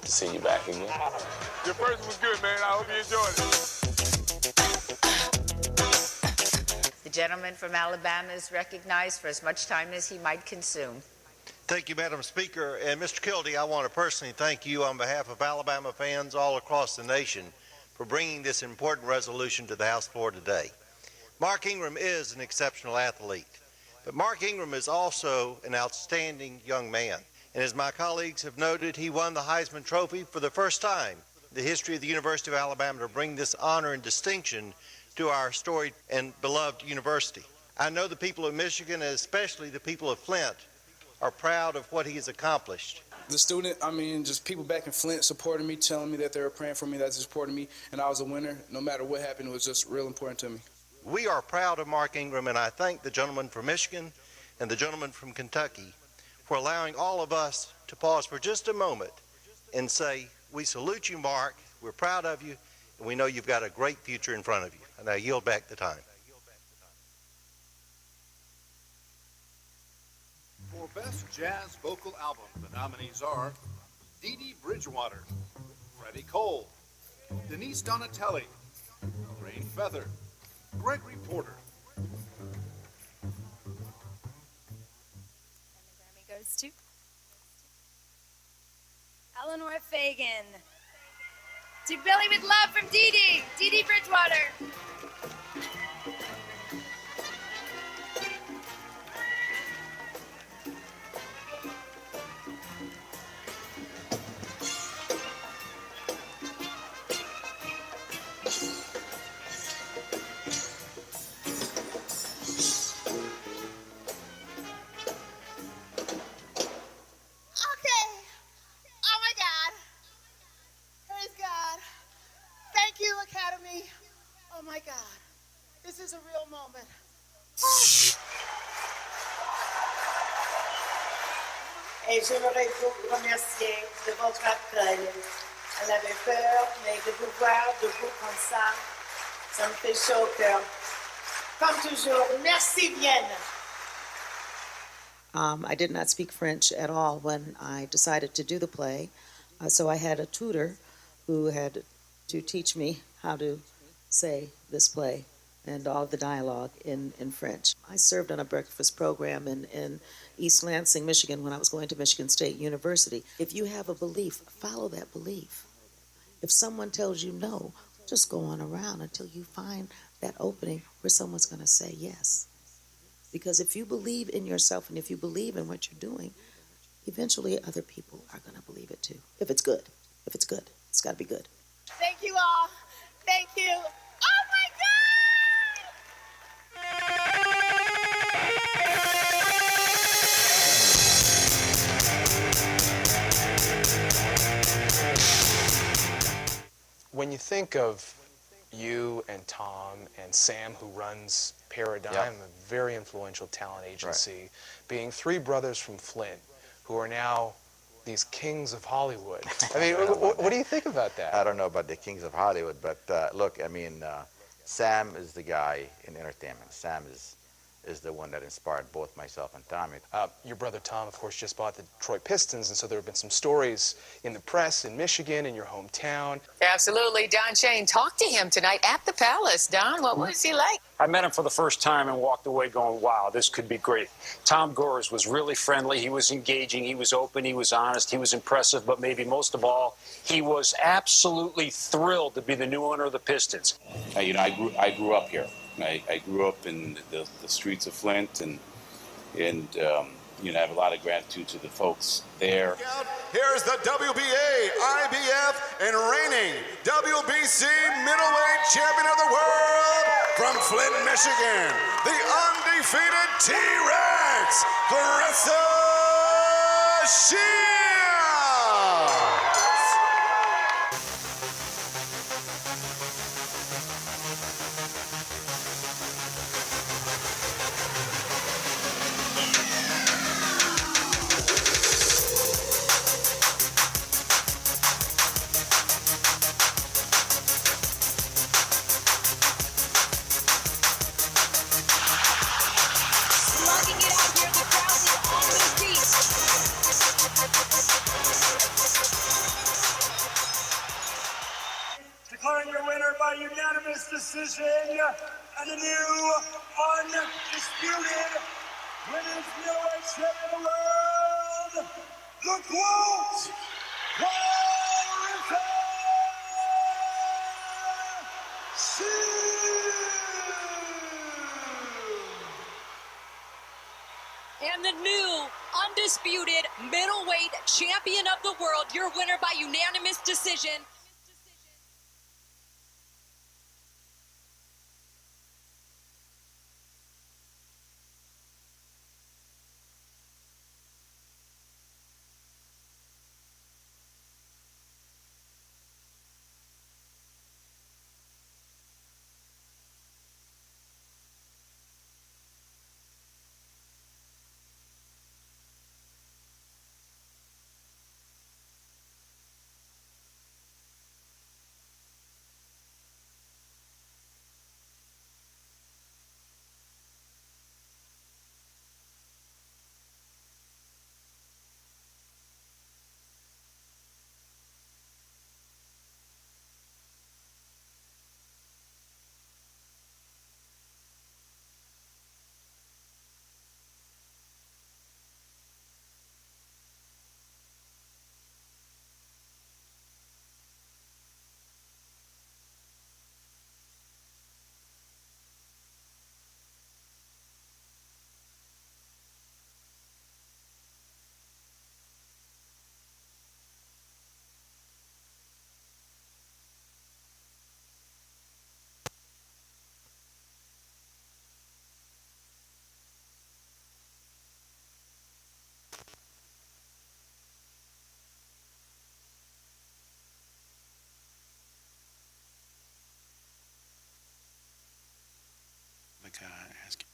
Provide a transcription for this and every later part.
to see you back again. Your first was good, man. I hope you enjoyed it. The gentleman from Alabama is recognized for as much time as he might consume. Thank you, Madam Speaker. And Mr. Kildee, I want to personally thank you on behalf of Alabama fans all across the nation for bringing this important resolution to the House floor today. Mark Ingram is an exceptional athlete, but Mark Ingram is also an outstanding young man. And as my colleagues have noted, he won the Heisman Trophy for the first time in the history of the University of Alabama to bring this honor and distinction to our storied and beloved university. I know the people of Michigan, and especially the people of Flint, are proud of what he has accomplished. The student, just people back in Flint supporting me, telling me that they were praying for me, that they supported me, and I was a winner. No matter what happened, it was just real important to me. We are proud of Mark Ingram, and I thank the gentleman from Michigan and the gentleman from Kentucky for allowing all of us to pause for just a moment and say, we salute you, Mark, we're proud of you, and we know you've got a great future in front of you. And I yield back the time. For Best Jazz Vocal Album, the nominees are Dee Dee Bridgewater, Freddie Cole, Denise Donatelli, Rain Feather, Gregory Porter. And the Grammy goes to Eleanor Fagan. To Billy with Love from Dee Dee, Dee Dee Bridgewater. Et j'aimerais vous remercier de votre accueil. Elle avait peur, mais de vous voir debout comme ça me fait chaud au cœur. Comme toujours, merci Vienne. I did not speak French at all when I decided to do the play, so I had a tutor who had to teach me how to say this play and all of the dialogue in French. I served on a breakfast program in East Lansing, Michigan, when I was going to Michigan State University. If you have a belief, follow that belief. If someone tells you no, just go on around until you find that opening where someone's going to say yes. Because if you believe in yourself and if you believe in what you're doing, eventually other people are going to believe it too. If it's good. If it's good. It's got to be good. Thank you all. Thank you. Oh my When you think of you and Tom and Sam, who runs Paradigm, a very influential talent agency, being three brothers from Flint who are now these kings of Hollywood. I mean, what do you think about that? I don't know about the kings of Hollywood, but look, I mean, Sam is the guy in entertainment. Sam is the one that inspired both myself and Tommy. Your brother Tom, of course, just bought the Detroit Pistons, and so there have been some stories in the press in Michigan, in your hometown. Absolutely. Don Shane talked to him tonight at the Palace. Don, what was he like? I met him for the first time and walked away going, wow, this could be great. Tom Gores was really friendly. He was engaging. He was open. He was honest. He was impressive. But maybe most of all, he was absolutely thrilled to be the new owner of the Pistons. I grew up here. I grew up in the streets of Flint, and I have a lot of gratitude to the folks there. Here's the WBA, IBF, and reigning WBC middleweight champion of the world from Flint, Michigan, the undefeated T-Rex, Clarissa Shields. Slugging it out here in the crowd is on his feet. decision and the new undisputed women's middleweight champion of the world, the quote, Clarissa And the new undisputed middleweight champion of the world, your winner by unanimous decision. The guy asking.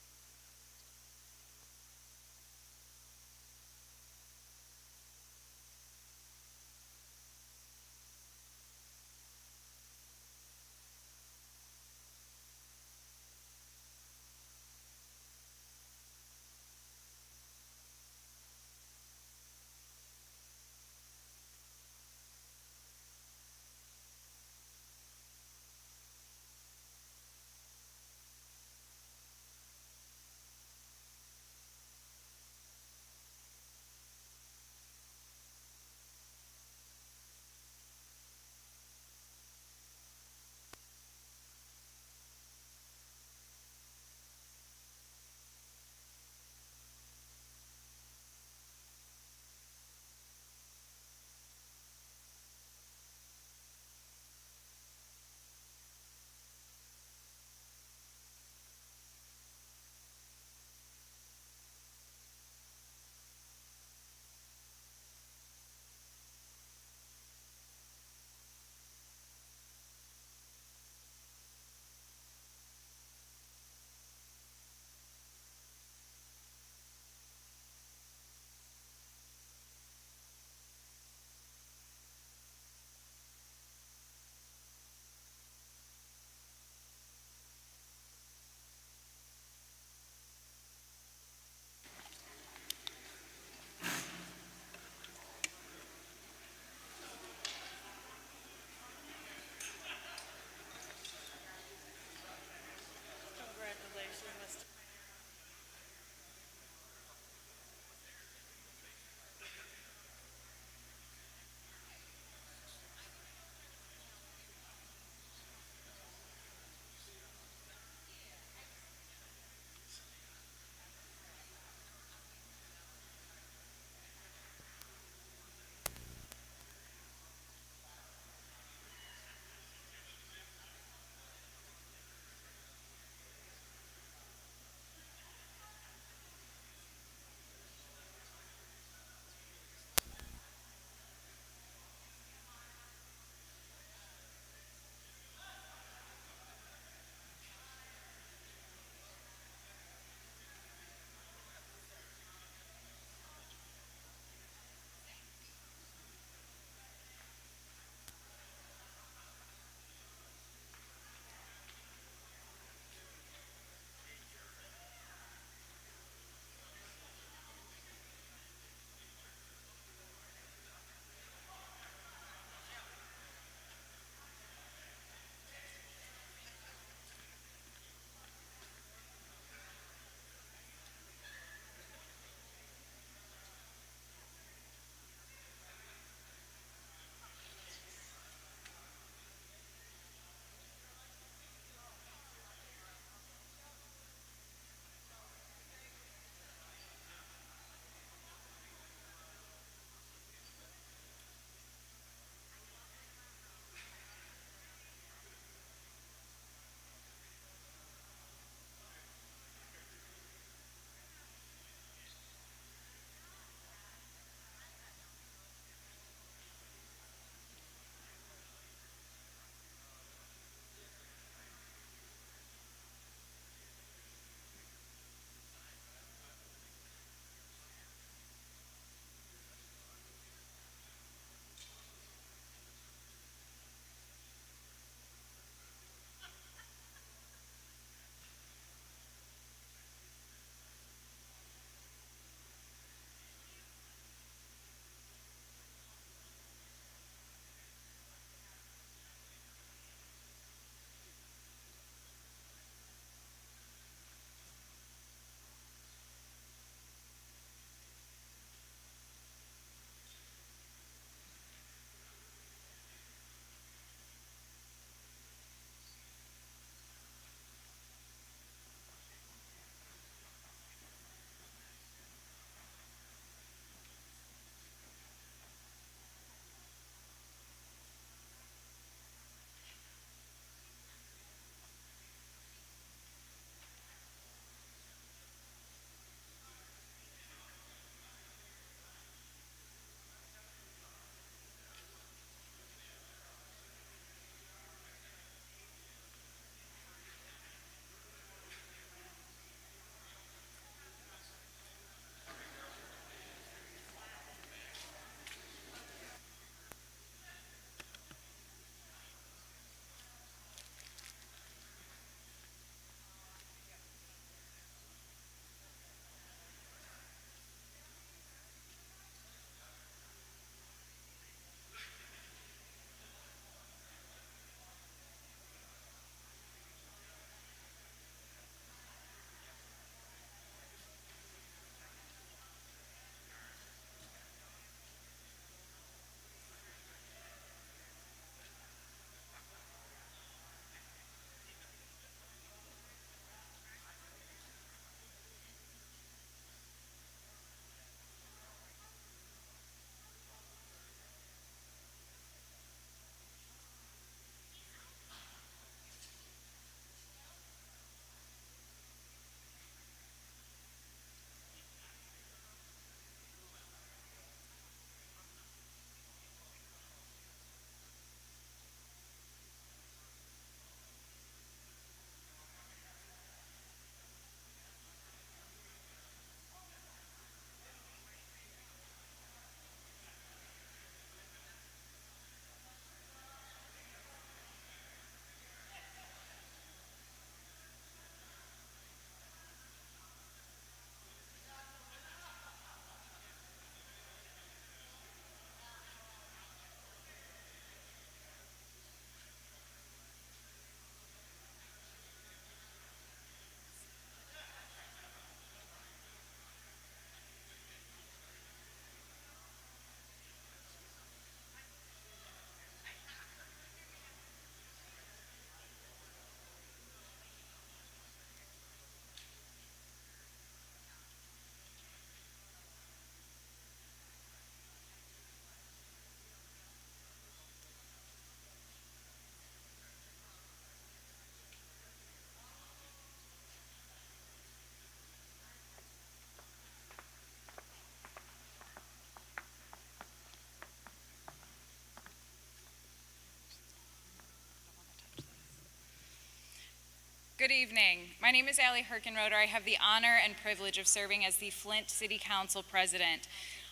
Good evening. My name is Allie Herkenroder. I have the honor and privilege of serving as the Flint City Council President.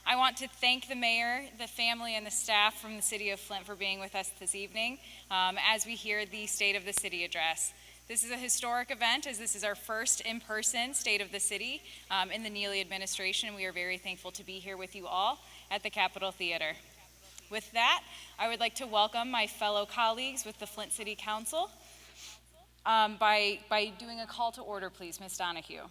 I want to thank the mayor, the family, and the staff from the city of Flint for being with us this evening as we hear the State of the City address. This is a historic event, as this is our first in-person State of the City in the Neely administration. We are very thankful to be here with you all at the Capitol Theater. With that, I would like to welcome my fellow colleagues with the Flint City Council by doing a call to order, please, Ms. Donahue.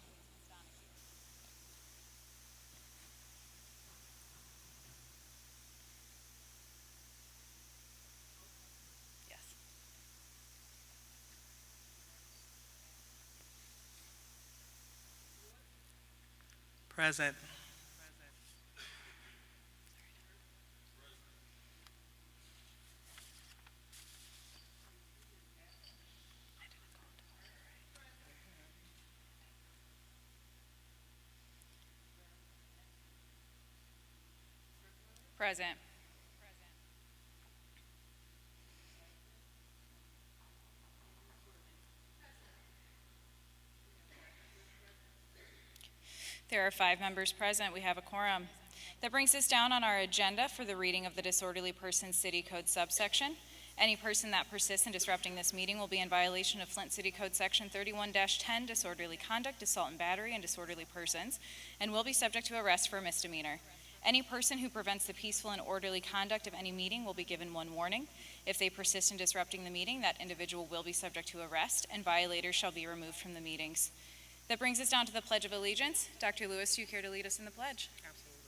Present. Present. There are 5 members present. We have a quorum. That brings us down on our agenda for the reading of the Disorderly Persons City Code subsection. Any person that persists in disrupting this meeting will be in violation of Flint City Code Section 31-10, disorderly conduct, assault and battery, and disorderly persons, and will be subject to arrest for a misdemeanor. Any person who prevents the peaceful and orderly conduct of any meeting will be given 1 warning. If they persist in disrupting the meeting, that individual will be subject to arrest, and violators shall be removed from the meetings. That brings us down to the Pledge of Allegiance. Dr. Lewis, do you care to lead us in the pledge? Absolutely.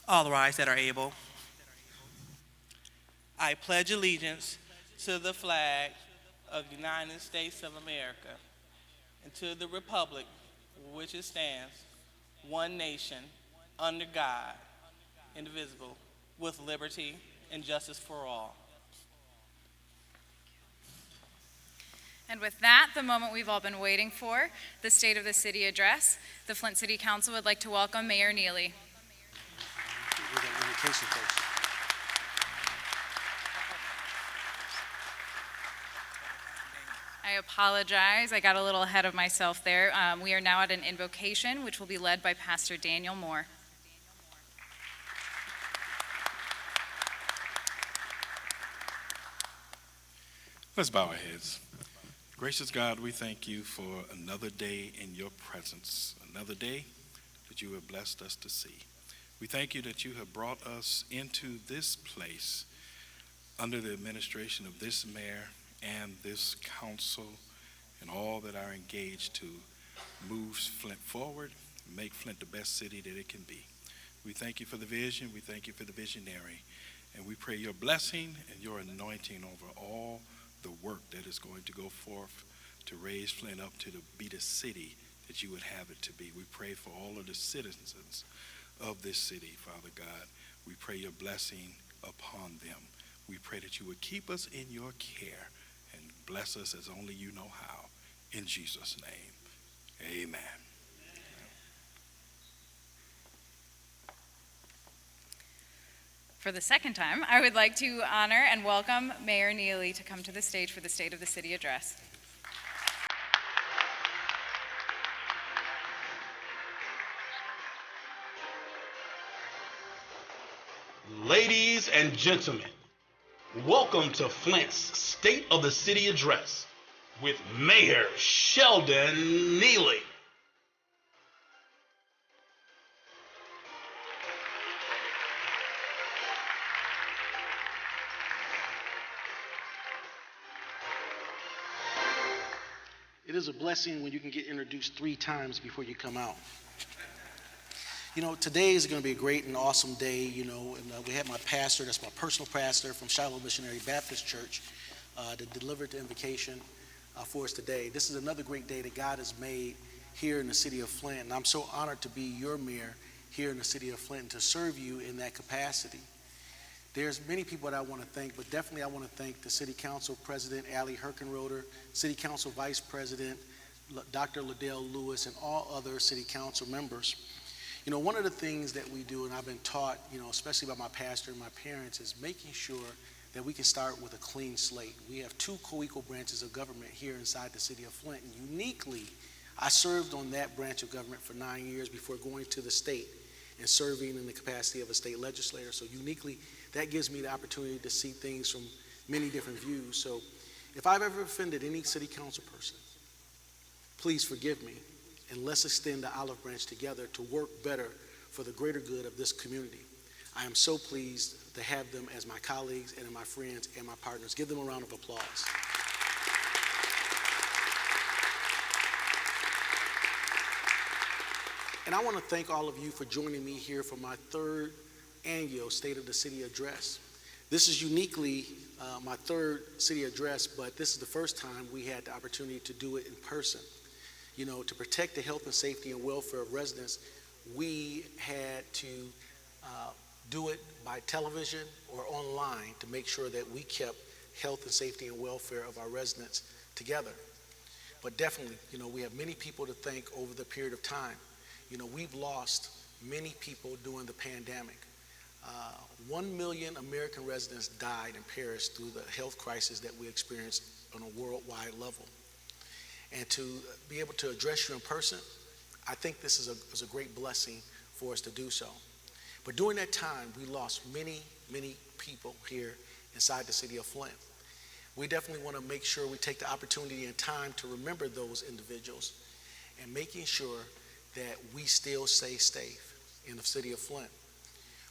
All rise that are able. I pledge allegiance to the flag of the United States of America and to the republic for which it stands, one nation, under God, indivisible, with liberty and justice for all. And with that, the moment we've all been waiting for, the State of the City address. The Flint City Council would like to welcome Mayor Neely. I apologize. I got a little ahead of myself there. We are now at an invocation, which will be led by Pastor Daniel Moore. Let's bow our heads. Gracious God, we thank you for another day in your presence, another day that you have blessed us to see. We thank you that you have brought us into this place under the administration of this mayor and this council and all that are engaged to move Flint forward and make Flint the best city that it can be. We thank you for the vision. We thank you for the visionary. And we pray your blessing and your anointing over all the work that is going to go forth to raise Flint up to be the city that you would have it to be. We pray for all of the citizens of this city, Father God. We pray your blessing upon them. We pray that you would keep us in your care and bless us as only you know how. In Jesus' name, amen. For the second time, I would like to honor and welcome Mayor Neely to come to the stage for the State of the City address. Ladies and gentlemen, welcome to Flint's State of the City address with Mayor Sheldon Neely. It is a blessing when you can get introduced 3 times before you come out. You know, today is going to be a great and awesome day, and we have my pastor, that's my personal pastor from Shiloh Missionary Baptist Church, to deliver the invocation for us today. This is another great day that God has made here in the city of Flint, and I'm so honored to be your mayor here in the city of Flint and to serve you in that capacity. There's many people that I want to thank, but definitely I want to thank the City Council President, Allie Herkenroder, City Council Vice President, Dr. Liddell Lewis, and all other City Council members. You know, one of the things that we do, and I've been taught, especially by my pastor and my parents, is making sure that we can start with a clean slate. We have two co-equal branches of government here inside the city of Flint, and uniquely, I served on that branch of government for 9 years before going to the state and serving in the capacity of a state legislator. So uniquely, that gives me the opportunity to see things from many different views. So if I've ever offended any city council person, please forgive me, and let's extend the olive branch together to work better for the greater good of this community. I am so pleased to have them as my colleagues and my friends and my partners. Give them a round of applause. And I want to thank all of you for joining me here for my third annual State of the City Address. This is uniquely my third city address, but this is the first time we had the opportunity to do it in person. You know, to protect the health and safety and welfare of residents, we had to do it by television or online to make sure that we kept health and safety and welfare of our residents together. But definitely, you know, we have many people to thank over the period of time. You know, we've lost many people during the pandemic. 1 million American residents died and perished through the health crisis that we experienced on a worldwide level. And to be able to address you in person, I think this is a great blessing for us to do so. But during that time, we lost many, many people here inside the city of Flint. We definitely want to make sure we take the opportunity and time to remember those individuals and making sure that we still stay safe in the city of Flint.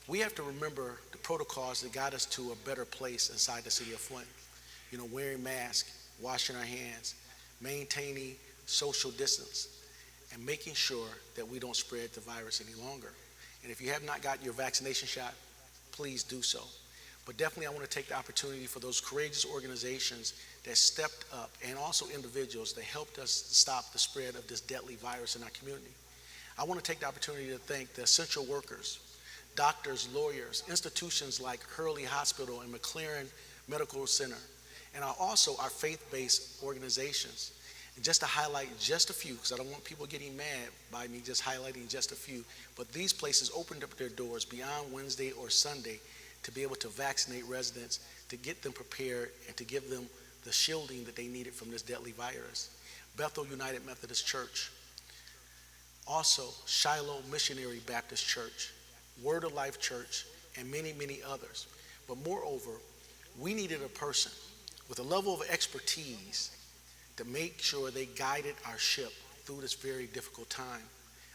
We have to remember the protocols that got us to a better place inside the city of Flint. You know, wearing masks, washing our hands, maintaining social distance, and making sure that we don't spread the virus any longer. And if you have not got your vaccination shot, please do so. But definitely I want to take the opportunity for those courageous organizations that stepped up, and also individuals that helped us stop the spread of this deadly virus in our community. I want to take the opportunity to thank the essential workers, doctors, lawyers, institutions like Hurley Hospital and McLaren Medical Center, and also our faith-based organizations. And just to highlight just a few, because I don't want people getting mad by me just highlighting just a few, but these places opened up their doors beyond Wednesday or Sunday to be able to vaccinate residents, to get them prepared, and to give them the shielding that they needed from this deadly virus. Bethel United Methodist Church, also Shiloh Missionary Baptist Church, Word of Life Church, and many, many others. But moreover, we needed a person with a level of expertise to make sure they guided our ship through this very difficult time.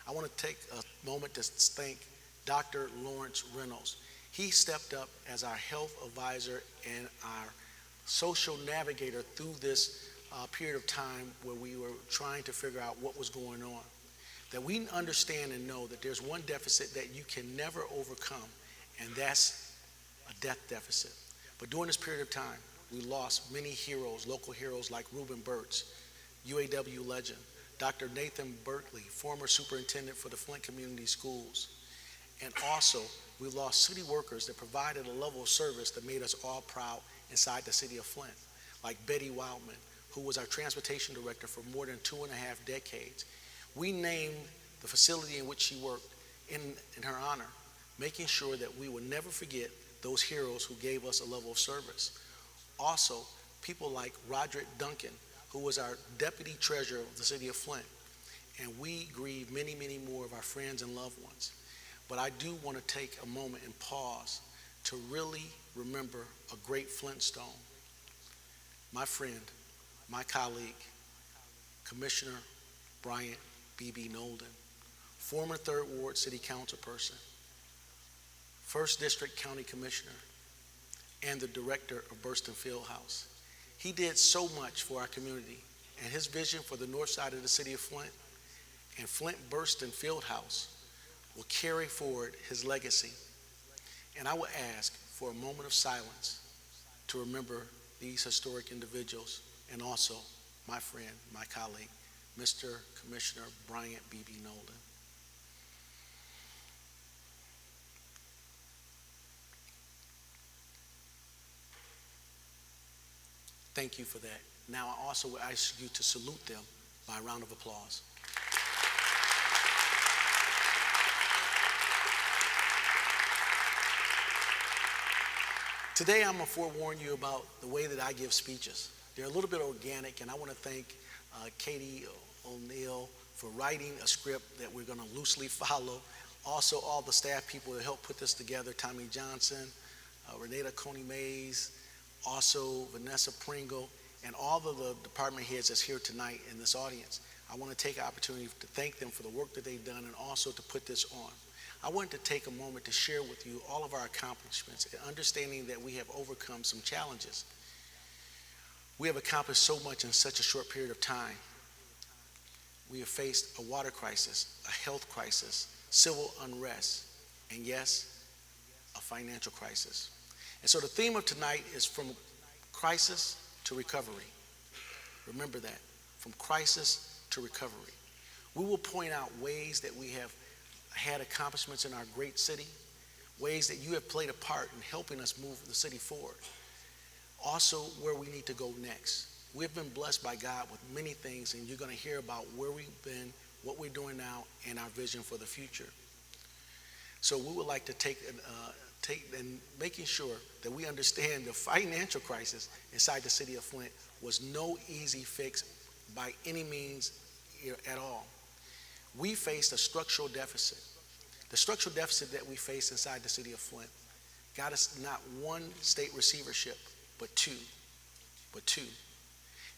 I want to take a moment to thank Dr. Lawrence Reynolds. He stepped up as our health advisor and our social navigator through this period of time where we were trying to figure out what was going on. That we understand and know that there's one deficit that you can never overcome, and that's a death deficit. But during this period of time, we lost many heroes, local heroes like Reuben Burtz, UAW legend, Dr. Nathan Berkeley, former superintendent for the Flint Community Schools. And also, we lost city workers that provided a level of service that made us all proud inside the city of Flint, like Betty Wildman, who was our transportation director for more than 2.5 decades. We named the facility in which she worked in her honor, making sure that we would never forget those heroes who gave us a level of service. Also, people like Roderick Duncan, who was our deputy treasurer of the city of Flint. And we grieve many, many more of our friends and loved ones. But I do want to take a moment and pause to really remember a great Flintstone, my friend, my colleague, Commissioner Bryant B.B. Nolden, former 3rd Ward City Council person, 1st District County Commissioner, and the director of Burston Fieldhouse. He did so much for our community, and his vision for the north side of the city of Flint and Flint Burston Fieldhouse will carry forward his legacy. And I will ask for a moment of silence to remember these historic individuals and also my friend, my colleague, Mr. Commissioner Bryant B.B. Nolden. Thank you for that. Now I also will ask you to salute them by a round of applause. Today I'm going to forewarn you about the way that I give speeches. They're a little bit organic, and I want to thank Katie O'Neill for writing a script that we're going to loosely follow. Also, all the staff people that helped put this together, Tommy Johnson, Renata Coney-Mays, also Vanessa Pringle, and all of the department heads that's here tonight in this audience. I want to take an opportunity to thank them for the work that they've done and also to put this on. I wanted to take a moment to share with you all of our accomplishments and understanding that we have overcome some challenges. We have accomplished so much in such a short period of time. We have faced a water crisis, a health crisis, civil unrest, and yes, a financial crisis. And so the theme of tonight is from crisis to recovery. Remember that, from crisis to recovery. We will point out ways that we have had accomplishments in our great city, ways that you have played a part in helping us move the city forward. Also, where we need to go next. We've been blessed by God with many things, and you're going to hear about where we've been, what we're doing now, and our vision for the future. So we would like to take and making sure that we understand the financial crisis inside the city of Flint was no easy fix by any means at all. We faced a structural deficit. The structural deficit that we faced inside the city of Flint got us not one state receivership, but two.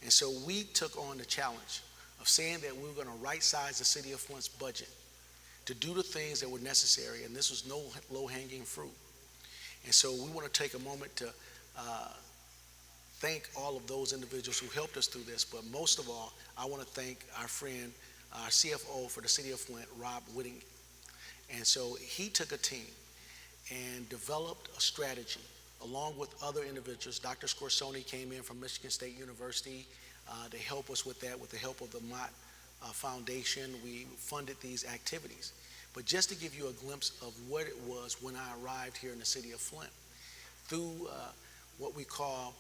And so we took on the challenge of saying that we were going to right-size the city of Flint's budget to do the things that were necessary, and this was no low-hanging fruit. And so we want to take a moment to thank all of those individuals who helped us through this, but most of all, I want to thank our friend, our CFO for the city of Flint, Rob Whitting. And so he took a team and developed a strategy along with other individuals. Dr. Scorsoni came in from Michigan State University to help us with that, with the help of the Mott Foundation. We funded these activities. But just to give you a glimpse of what it was when I arrived here in the city of Flint, through what we call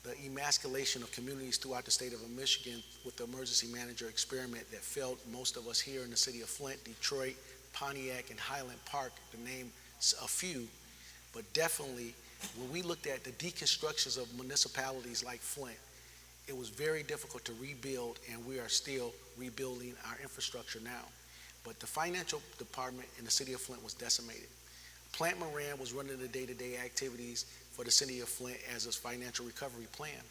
the emasculation of communities throughout the state of Michigan with the emergency manager experiment that failed most of us here in the city of Flint, Detroit, Pontiac, and Highland Park, to name a few. But definitely, when we looked at the deconstructions of municipalities like Flint, it was very difficult to rebuild, and we are still rebuilding our infrastructure now. But the financial department in the city of Flint was decimated. Plant Moran was running the day-to-day activities for the city of Flint as a financial recovery plan.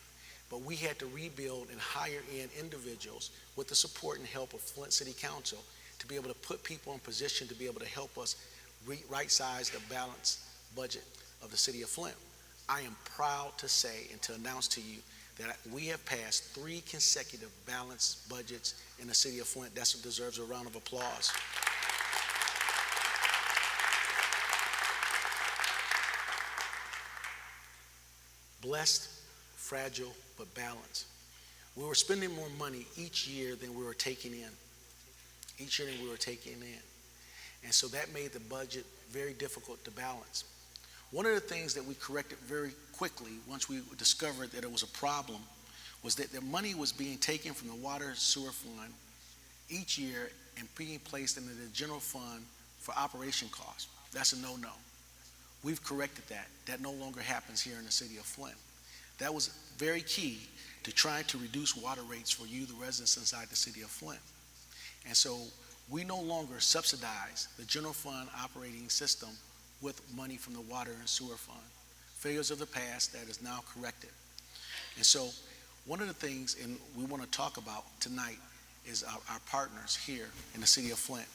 But we had to rebuild and hire in individuals with the support and help of Flint City Council to be able to put people in position to be able to help us right-size the balanced budget of the city of Flint. I am proud to say and to announce to you that we have passed 3 consecutive balanced budgets in the city of Flint. That's what deserves a round of applause. Blessed, fragile, but balanced. We were spending more money each year than we were taking in. And so that made the budget very difficult to balance. One of the things that we corrected very quickly once we discovered that it was a problem was that the money was being taken from the water sewer fund each year and being placed into the general fund for operation costs. That's a no-no. We've corrected that. That no longer happens here in the city of Flint. That was very key to trying to reduce water rates for you, the residents inside the city of Flint. And so we no longer subsidize the general fund operating system with money from the water and sewer fund. Failures of the past, that is now corrected. And so one of the things we want to talk about tonight is our partners here in the city of Flint.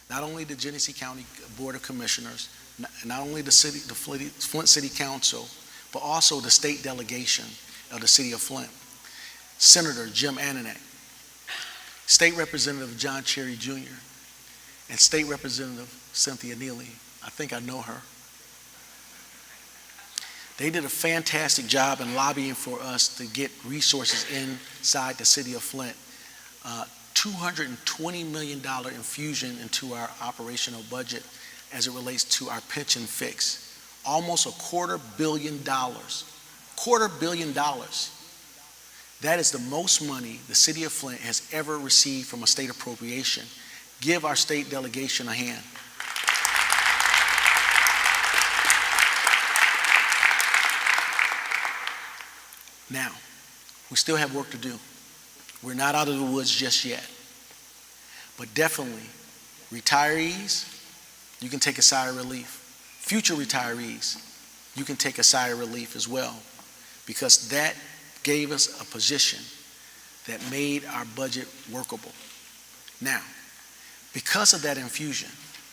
Not only the Genesee County Board of Commissioners, not only the Flint City Council, but also the state delegation of the city of Flint. Senator Jim Ananek, State Representative John Cherry Jr., and State Representative Cynthia Neely. I think I know her. They did a fantastic job in lobbying for us to get resources inside the city of Flint. $220 million infusion into our operational budget as it relates to our pension fix. Almost $250 million. $250 million. That is the most money the city of Flint has ever received from a state appropriation. Give our state delegation a hand. . . . . . . . . . . . . . . . . . . . . . . . . . . . . . . . . . . . . . . . . . . . . . . . . . Now, we still have work to do. We're not out of the woods just yet. But definitely, retirees, you can take a sigh of relief. Future retirees, you can take a sigh of relief as well, because that gave us a position that made our budget workable. Now, because of that infusion,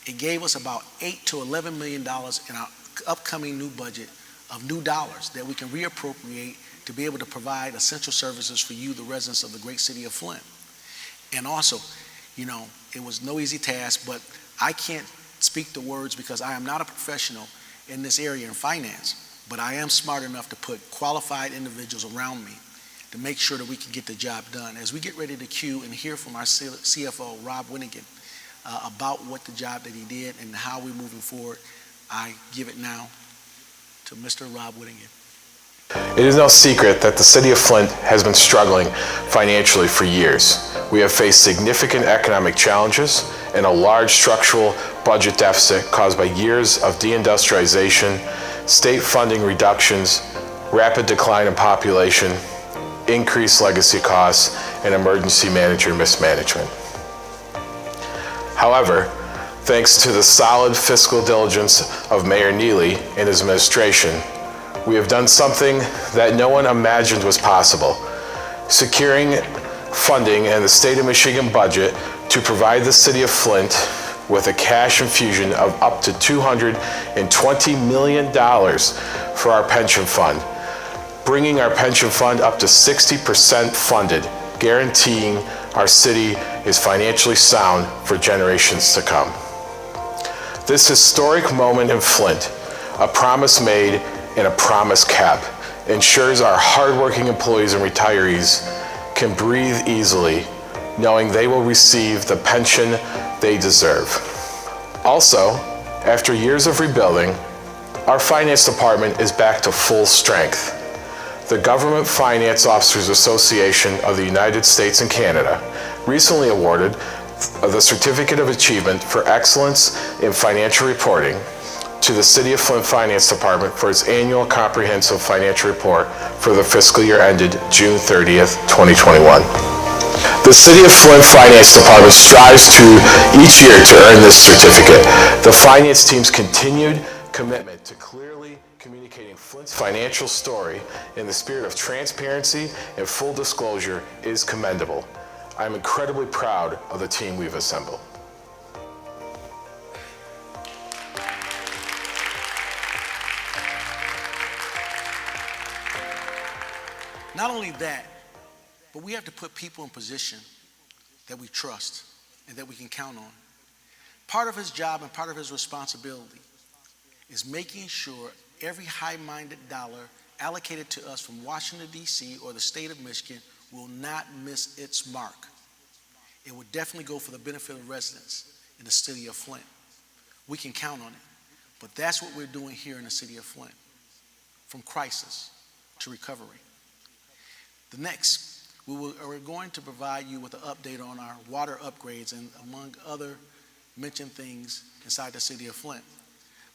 it gave us about $8 to $11 million in our upcoming new budget of new dollars that we can reappropriate to be able to provide essential services for you, the residents of the great city of Flint. And also, you know, it was no easy task, but I can't speak the words because I am not a professional in this area in finance, but I am smart enough to put qualified individuals around me to make sure that we can get the job done. As we get ready to cue and hear from our CFO, Rob Winnigan, about what the job that he did and how we're moving forward, I give it now to Mr. Rob Winnigan. It is no secret that the city of Flint has been struggling financially for years. We have faced significant economic challenges and a large structural budget deficit caused by years of deindustrialization, state funding reductions, rapid decline in population, increased legacy costs, and emergency manager mismanagement. However, thanks to the solid fiscal diligence of Mayor Neely and his administration, we have done something that no one imagined was possible, securing funding in the state of Michigan budget to provide the city of Flint with a cash infusion of up to $220 million for our pension fund, bringing our pension fund up to 60% funded, guaranteeing our city is financially sound for generations to come. This historic moment in Flint, a promise made and a promise kept, ensures our hardworking employees and retirees can breathe easily, knowing they will receive the pension they deserve. Also, after years of rebuilding, our finance department is back to full strength. The Government Finance Officers Association of the United States and Canada recently awarded the Certificate of Achievement for Excellence in Financial Reporting to the City of Flint Finance Department for its annual comprehensive financial report for the fiscal year ended June 30th, 2021. The City of Flint Finance Department strives to each year to earn this certificate. The finance team's continued commitment to clearly communicating Flint's financial story in the spirit of transparency and full disclosure is commendable. I'm incredibly proud of the team we've assembled. Not only that, but we have to put people in position that we trust and that we can count on. Part of his job and part of his responsibility is making sure every high-minded dollar allocated to us from Washington, D.C. or the state of Michigan will not miss its mark. It will definitely go for the benefit of residents in the city of Flint. We can count on it, but that's what we're doing here in the city of Flint, from crisis to recovery. The next, we're going to provide you with an update on our water upgrades and among other mentioned things inside the city of Flint.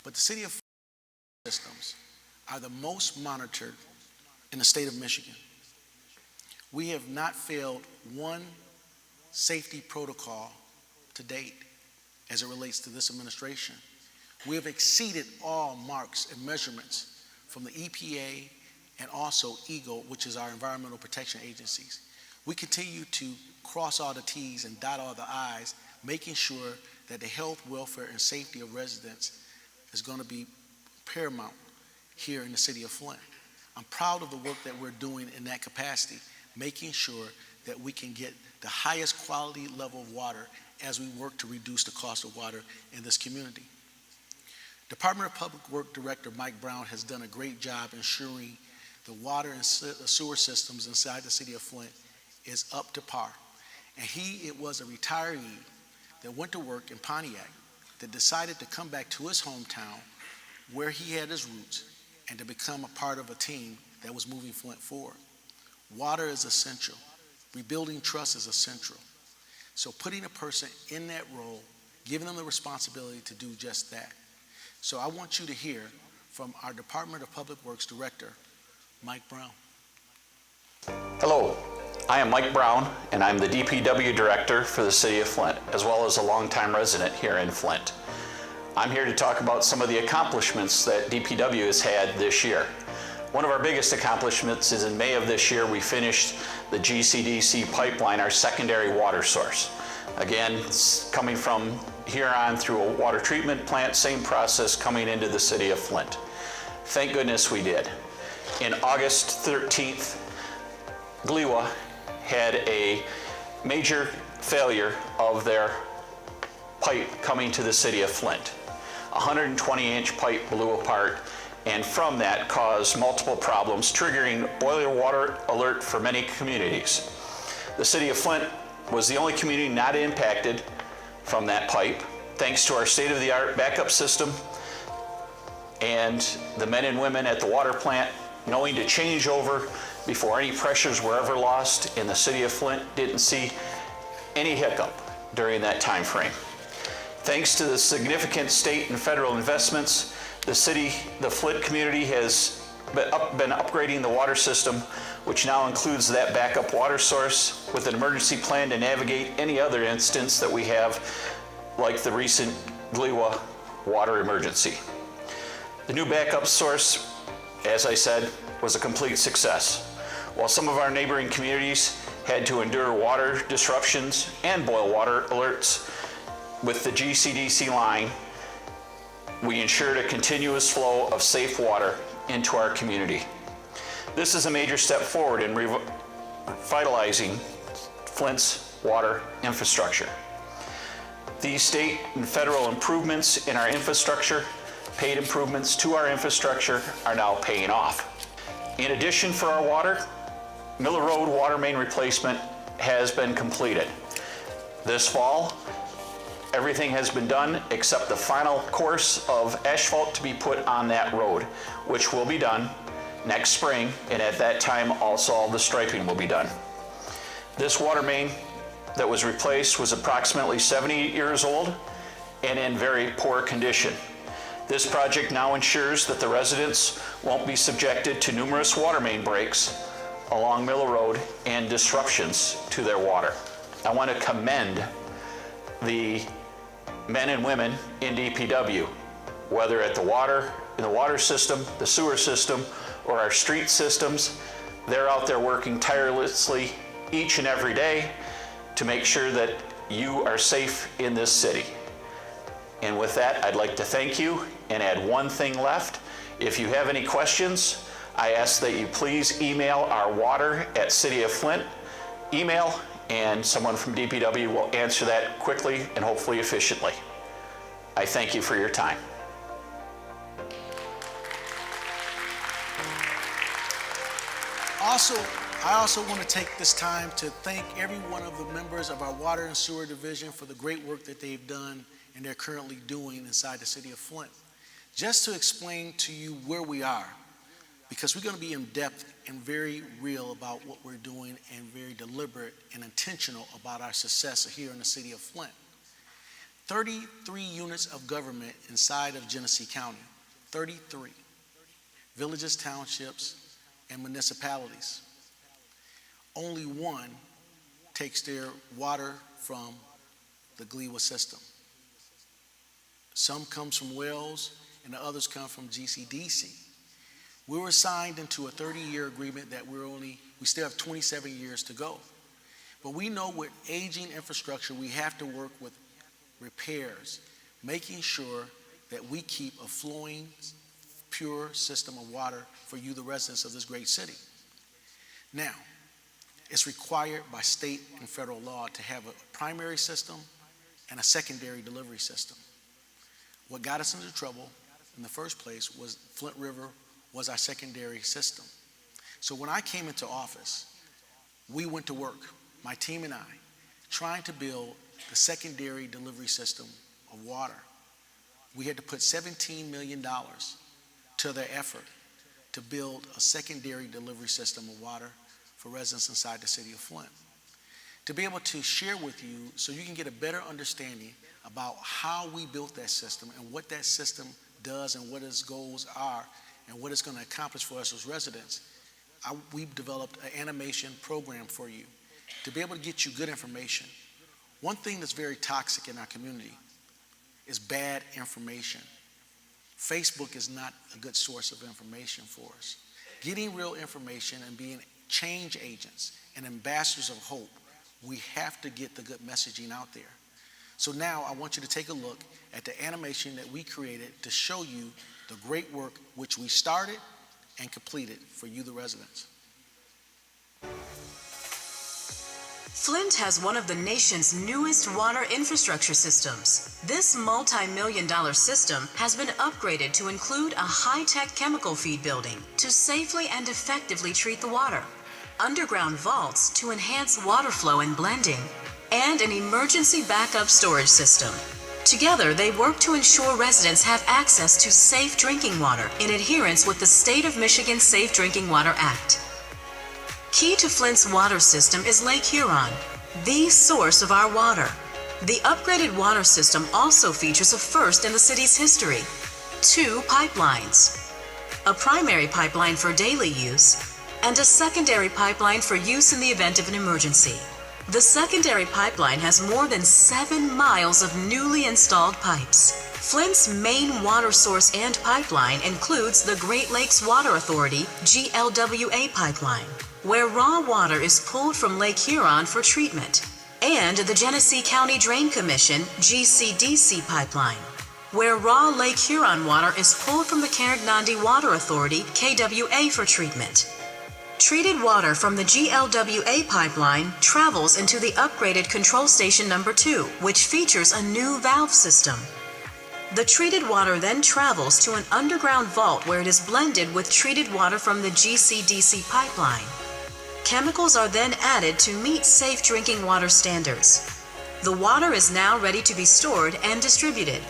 But the city of Flint systems are the most monitored in the state of Michigan. We have not failed one safety protocol to date as it relates to this administration. We have exceeded all marks and measurements from the EPA and also EGLE, which is our environmental protection agencies. We continue to cross all the T's and dot all the I's, making sure that the health, welfare, and safety of residents is going to be paramount here in the city of Flint. I'm proud of the work that we're doing in that capacity, making sure that we can get the highest quality level of water as we work to reduce the cost of water in this community. Department of Public Works Director Mike Brown has done a great job ensuring the water and sewer systems inside the city of Flint is up to par. And it was a retiree that went to work in Pontiac that decided to come back to his hometown where he had his roots and to become a part of a team that was moving Flint forward. Water is essential. Rebuilding trust is essential. So putting a person in that role, giving them the responsibility to do just that. So I want you to hear from our Department of Public Works Director, Mike Brown. Hello, I am Mike Brown, and I'm the DPW Director for the City of Flint, as well as a longtime resident here in Flint. I'm here to talk about some of the accomplishments that DPW has had this year. One of our biggest accomplishments is in May of this year, we finished the GCDC pipeline, our secondary water source. Again, it's coming from here on through a water treatment plant, same process coming into the City of Flint. Thank goodness we did. In August 13th, Gliwa had a major failure of their pipe coming to the City of Flint. A 120-inch pipe blew apart, and from that caused multiple problems, triggering boiler water alert for many communities. The City of Flint was the only community not impacted from that pipe, thanks to our state-of-the-art backup system and the men and women at the water plant knowing to change over before any pressures were ever lost, and the City of Flint didn't see any hiccup during that time frame. Thanks to the significant state and federal investments, the Flint community has been upgrading the water system, which now includes that backup water source with an emergency plan to navigate any other instance that we have, like the recent Gliwa water emergency. The new backup source, as I said, was a complete success. While some of our neighboring communities had to endure water disruptions and boil water alerts, with the GCDC line, we ensured a continuous flow of safe water into our community. This is a major step forward in revitalizing Flint's water infrastructure. These state and federal improvements in our infrastructure, paid improvements to our infrastructure, are now paying off. In addition, for our water, Miller Road water main replacement has been completed. This fall, everything has been done except the final course of asphalt to be put on that road, which will be done next spring, and at that time also all the striping will be done. This water main that was replaced was approximately 78 years old and in very poor condition. This project now ensures that the residents won't be subjected to numerous water main breaks along Miller Road and disruptions to their water. I want to commend the men and women in DPW, whether at the water, in the water system, the sewer system, or our street systems. They're out there working tirelessly each and every day to make sure that you are safe in this city. And with that, I'd like to thank you and add one thing left. If you have any questions, I ask that you please email our water@City of Flint email, and someone from DPW will answer that quickly and hopefully efficiently. I thank you for your time. I also want to take this time to thank every one of the members of our Water and Sewer Division for the great work that they've done and they're currently doing inside the City of Flint. Just to explain to you where we are, because we're going to be in depth and very real about what we're doing and very deliberate and intentional about our success here in the City of Flint. 33 units of government inside of Genesee County, 33 villages, townships, and municipalities. Only one takes their water from the Gliwa system. Some comes from wells and the others come from GCDC. We were signed into a 30-year agreement that we still have 27 years to go. But we know with aging infrastructure, we have to work with repairs, making sure that we keep a flowing, pure system of water for you, the residents of this great city. Now, it's required by state and federal law to have a primary system and a secondary delivery system. What got us into trouble in the first place was Flint River was our secondary system. So when I came into office, we went to work, my team and I, trying to build the secondary delivery system of water. We had to put $17 million to their effort to build a secondary delivery system of water for residents inside the City of Flint. To be able to share with you so you can get a better understanding about how we built that system and what that system does and what its goals are and what it's going to accomplish for us as residents, we've developed an animation program for you to be able to get you good information. One thing that's very toxic in our community is bad information. Facebook is not a good source of information for us. Getting real information and being change agents and ambassadors of hope, we have to get the good messaging out there. So now I want you to take a look at the animation that we created to show you the great work which we started and completed for you, the residents. Flint has one of the nation's newest water infrastructure systems. This multi-million-dollar system has been upgraded to include a high-tech chemical feed building to safely and effectively treat the water, underground vaults to enhance water flow and blending, and an emergency backup storage system. Together, they work to ensure residents have access to safe drinking water in adherence with the State of Michigan Safe Drinking Water Act. Key to Flint's water system is Lake Huron, the source of our water. The upgraded water system also features a first in the city's history: 2 pipelines. A primary pipeline for daily use and a secondary pipeline for use in the event of an emergency. The secondary pipeline has more than 7 miles of newly installed pipes. Flint's main water source and pipeline includes the Great Lakes Water Authority GLWA pipeline, where raw water is pulled from Lake Huron for treatment, and the Genesee County Drain Commission GCDC pipeline, where raw Lake Huron water is pulled from the Carignan Water Authority KWA for treatment. Treated water from the GLWA pipeline travels into the upgraded Control Station Number 2, which features a new valve system. The treated water then travels to an underground vault where it is blended with treated water from the GCDC pipeline. Chemicals are then added to meet safe drinking water standards. The water is now ready to be stored and distributed.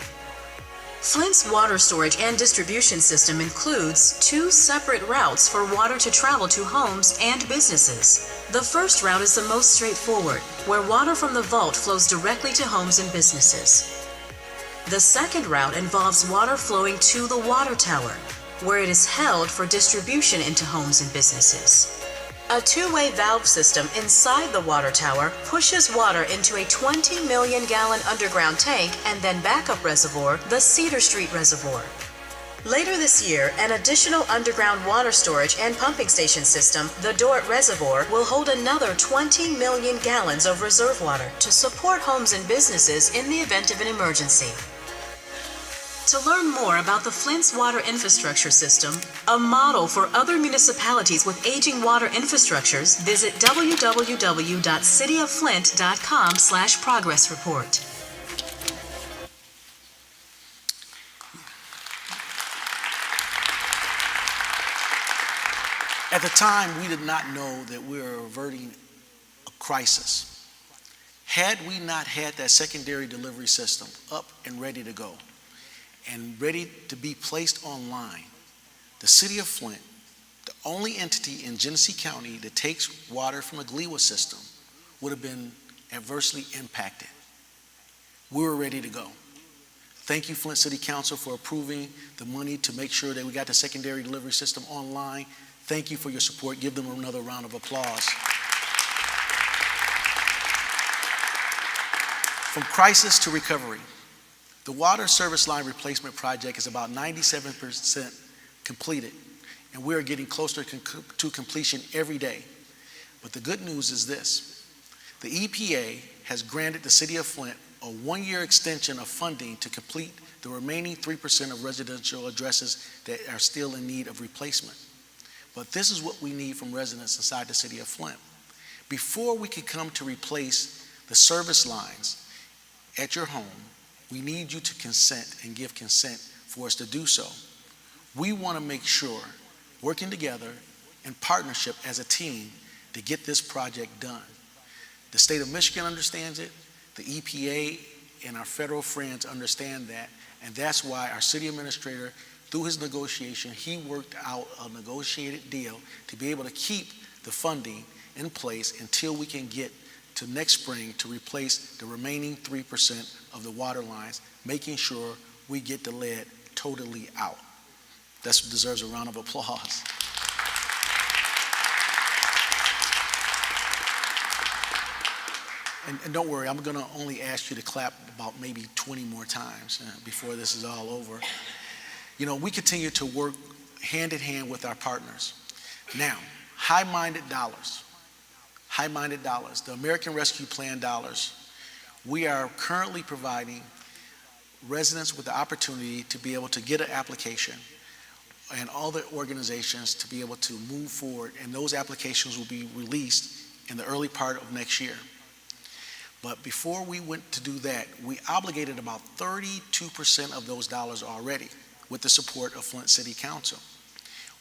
Flint's water storage and distribution system includes 2 separate routes for water to travel to homes and businesses. The first route is the most straightforward, where water from the vault flows directly to homes and businesses. The second route involves water flowing to the water tower, where it is held for distribution into homes and businesses. A 2-way valve system inside the water tower pushes water into a 20 million gallon underground tank and then backup reservoir, the Cedar Street Reservoir. Later this year, an additional underground water storage and pumping station system, the Dorrit Reservoir, will hold another 20 million gallons of reserve water to support homes and businesses in the event of an emergency. To learn more about the Flint's water infrastructure system, a model for other municipalities with aging water infrastructures, visit www.cityofflint.com/progress report. At the time, we did not know that we were averting a crisis. Had we not had that secondary delivery system up and ready to go, and ready to be placed online, the city of Flint, the only entity in Genesee County that takes water from a GLEWA system, would have been adversely impacted. We were ready to go. Thank you, Flint City Council, for approving the money to make sure that we got the secondary delivery system online. Thank you for your support. Give them another round of applause. From crisis to recovery. The water service line replacement project is about 97% completed, and we are getting closer to completion every day. But the good news is this: the EPA has granted the city of Flint a 1-year extension of funding to complete the remaining 3% of residential addresses that are still in need of replacement. But this is what we need from residents inside the city of Flint. Before we can come to replace the service lines at your home, we need you to consent and give consent for us to do so. We want to make sure, working together in partnership as a team, to get this project done. The state of Michigan understands it, the EPA and our federal friends understand that, and that's why our city administrator, through his negotiation, he worked out a negotiated deal to be able to keep the funding in place until we can get to next spring to replace the remaining 3% of the water lines, making sure we get the lead totally out. That deserves a round of applause. And don't worry, I'm going to only ask you to clap about maybe 20 more times before this is all over. You know, we continue to work hand in hand with our partners. Now, high-minded dollars, the American Rescue Plan dollars, we are currently providing residents with the opportunity to be able to get an application and all the organizations to be able to move forward, and those applications will be released in the early part of next year. But before we went to do that, we obligated about 32% of those dollars already with the support of Flint City Council,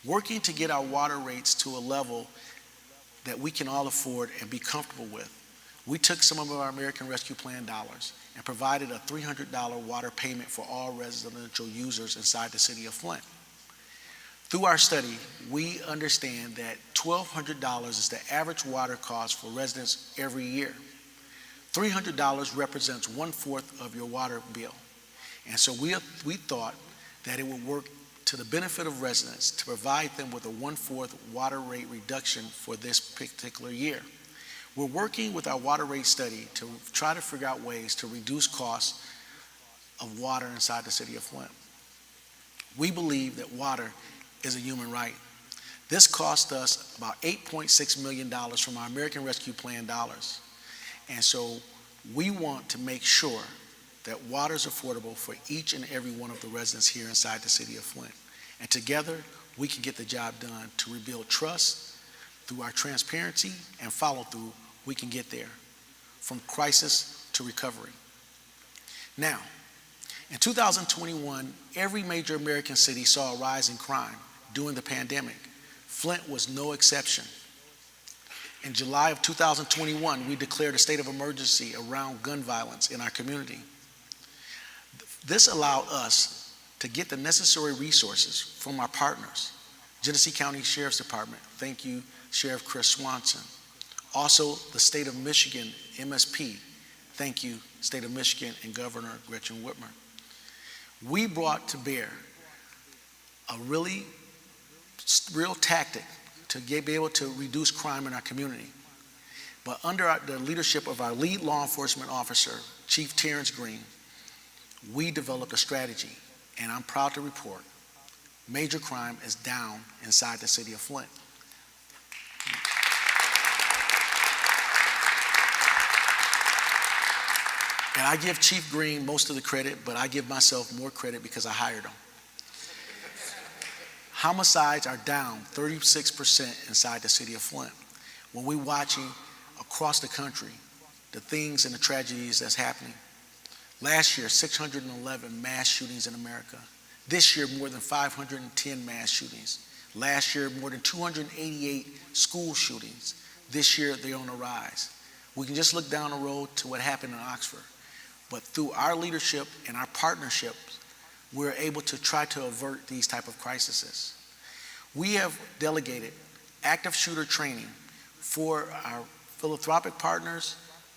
working to get our water rates to a level that we can all afford and be comfortable with. We took some of our American Rescue Plan dollars and provided a $300 water payment for all residential users inside the city of Flint. Through our study, we understand that $1,200 is the average water cost for residents every year. $300 represents 1/4 of your water bill. And so we thought that it would work to the benefit of residents to provide them with a 1/4 water rate reduction for this particular year. We're working with our water rate study to try to figure out ways to reduce costs of water inside the city of Flint. We believe that water is a human right. This cost us about $8.6 million from our American Rescue Plan dollars. And so we want to make sure that water is affordable for each and every one of the residents here inside the city of Flint. And together, we can get the job done to rebuild trust through our transparency and follow through. We can get there from crisis to recovery. Now, in 2021, every major American city saw a rise in crime during the pandemic. Flint was no exception. In July of 2021, we declared a state of emergency around gun violence in our community. This allowed us to get the necessary resources from our partners. Genesee County Sheriff's Department, thank you, Sheriff Chris Swanson. Also, the state of Michigan, MSP, thank you, state of Michigan and Governor Gretchen Whitmer. We brought to bear a real tactic to be able to reduce crime in our community. But under the leadership of our lead law enforcement officer, Chief Terrence Green, we developed a strategy, and I'm proud to report major crime is down inside the city of Flint. And I give Chief Green most of the credit, but I give myself more credit because I hired him. Homicides are down 36% inside the city of Flint. When we're watching across the country the things and the tragedies that's happening. Last year, 611 mass shootings in America. This year, more than 510 mass shootings. Last year, more than 288 school shootings. This year, they're on a rise. We can just look down the road to what happened in Oxford. But through our leadership and our partnerships, we're able to try to avert these type of crises. We have delegated active shooter training for our philanthropic partners,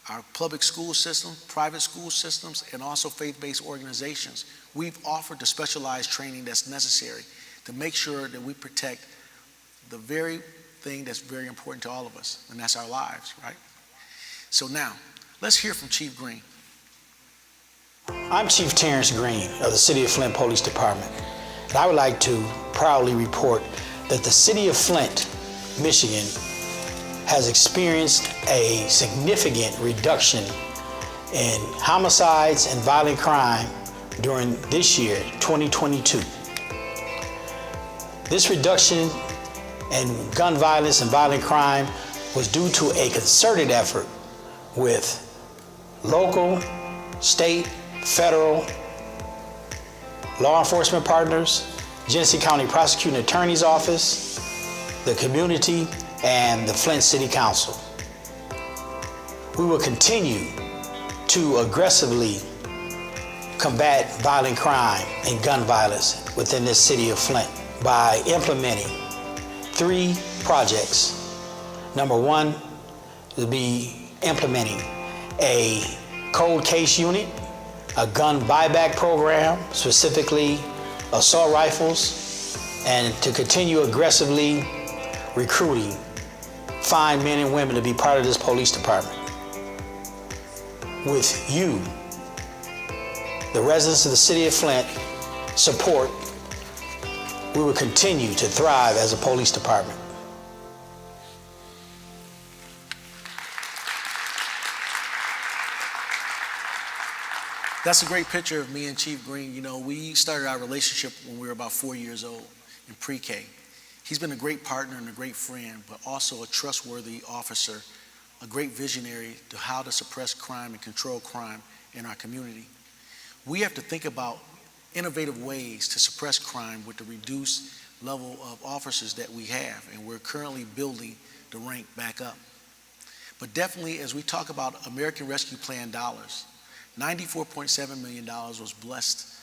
our public school system, private school systems, and also faith-based organizations. We've offered the specialized training that's necessary to make sure that we protect the very thing that's very important to all of us, and that's our lives, right? So now, let's hear from Chief Green. I'm Chief Terrence Green of the City of Flint Police Department, and I would like to proudly report that the City of Flint, Michigan, has experienced a significant reduction in homicides and violent crime during this year, 2022. This reduction in gun violence and violent crime was due to a concerted effort with local, state, federal law enforcement partners, Genesee County Prosecuting Attorney's Office, the community, and the Flint City Council. We will continue to aggressively combat violent crime and gun violence within this city of Flint by implementing 3 projects. Number 1 will be implementing a cold case unit, a gun buyback program, specifically assault rifles, and to continue aggressively recruiting fine men and women to be part of this police department. with you, the residents of the city of Flint, support, we will continue to thrive as a police department. That's a great picture of me and Chief Green. You know, we started our relationship when we were about 4 years old in pre-K. He's been a great partner and a great friend, but also a trustworthy officer, a great visionary to how to suppress crime and control crime in our community. We have to think about innovative ways to suppress crime with the reduced level of officers that we have, and we're currently building the rank back up. But definitely, as we talk about American Rescue Plan dollars, $94.7 million was blessed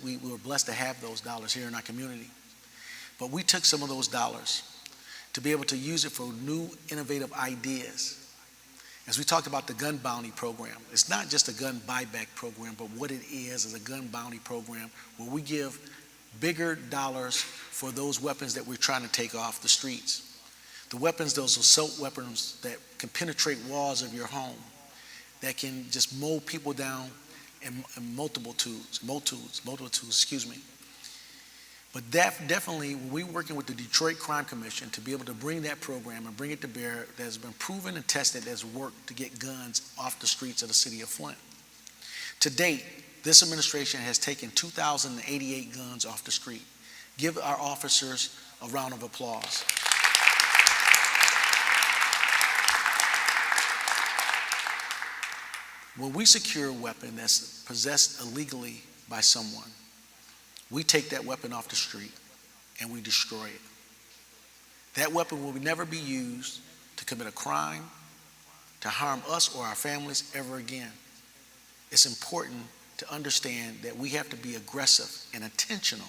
we were blessed to have those dollars here in our community. But we took some of those dollars to be able to use it for new innovative ideas. As we talked about the gun bounty program, it's not just a gun buyback program, but what it is a gun bounty program where we give bigger dollars for those weapons that we're trying to take off the streets. The weapons, those assault weapons that can penetrate walls of your home, that can just mow people down in multitudes, excuse me. But definitely, we're working with the Detroit Crime Commission to be able to bring that program and bring it to bear that has been proven and tested as worked to get guns off the streets of the city of Flint. To date, this administration has taken 2,088 guns off the street. Give our officers a round of applause. When we secure a weapon that's possessed illegally by someone, we take that weapon off the street and we destroy it. That weapon will never be used to commit a crime, to harm us or our families ever again. It's important to understand that we have to be aggressive and intentional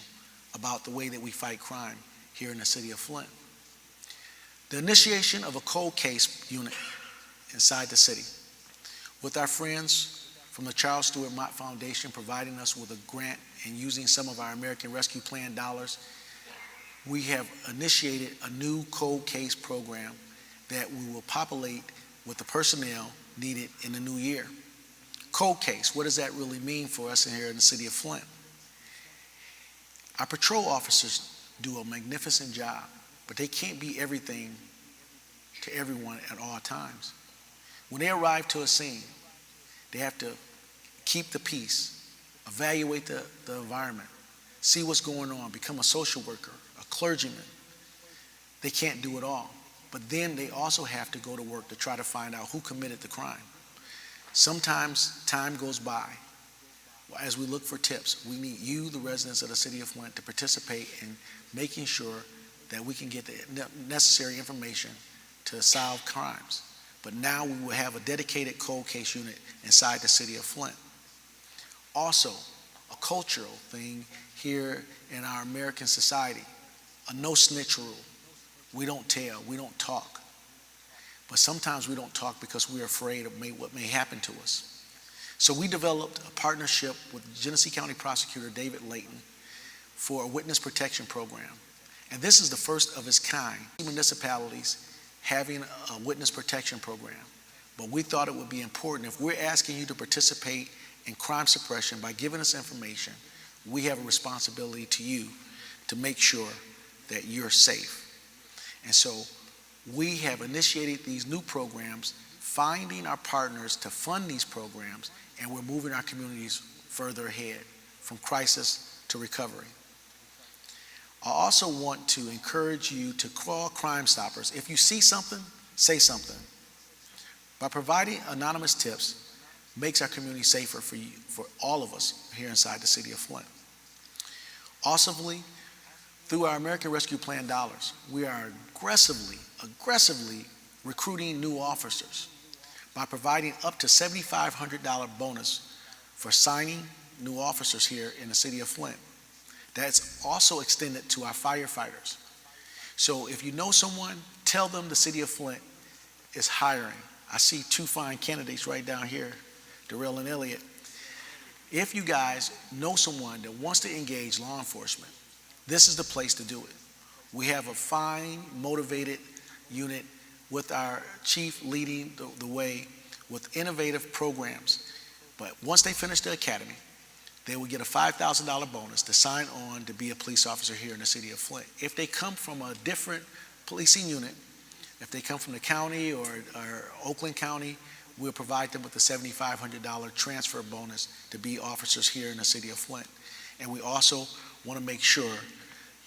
about the way that we fight crime here in the city of Flint. The initiation of a cold case unit inside the city, with our friends from the Charles Stewart Mott Foundation providing us with a grant and using some of our American Rescue Plan dollars, we have initiated a new cold case program that we will populate with the personnel needed in the new year. Cold case, what does that really mean for us here in the city of Flint? Our patrol officers do a magnificent job, but they can't be everything to everyone at all times. When they arrive to a scene, they have to keep the peace, evaluate the environment, see what's going on, become a social worker, a clergyman. They can't do it all. But then they also have to go to work to try to find out who committed the crime. Sometimes time goes by. As we look for tips, we need you, the residents of the city of Flint, to participate in making sure that we can get the necessary information to solve crimes. But now we will have a dedicated cold case unit inside the city of Flint. Also, a cultural thing here in our American society, a no snitch rule. We don't tell, we don't talk. But sometimes we don't talk because we're afraid of what may happen to us. So we developed a partnership with Genesee County Prosecutor David Layton for a witness protection program. And this is the first of its kind. Municipalities having a witness protection program. But we thought it would be important, if we're asking you to participate in crime suppression by giving us information, we have a responsibility to you to make sure that you're safe. And so we have initiated these new programs, finding our partners to fund these programs, and we're moving our communities further ahead from crisis to recovery. I also want to encourage you to call Crime Stoppers. If you see something, say something. By providing anonymous tips, makes our community safer for you, for all of us here inside the city of Flint. Also, through our American Rescue Plan dollars, we are aggressively recruiting new officers by providing up to $7,500 bonus for signing new officers here in the city of Flint. That's also extended to our firefighters. So if you know someone, tell them the city of Flint is hiring. I see two fine candidates right down here, Darrell and Elliott. If you guys know someone that wants to engage law enforcement, this is the place to do it. We have a fine, motivated unit with our chief leading the way with innovative programs. But once they finish the academy, they will get a $5,000 bonus to sign on to be a police officer here in the city of Flint. If they come from a different policing unit, if they come from the county or Oakland County, we'll provide them with a $7,500 transfer bonus to be officers here in the city of Flint. And we also want to make sure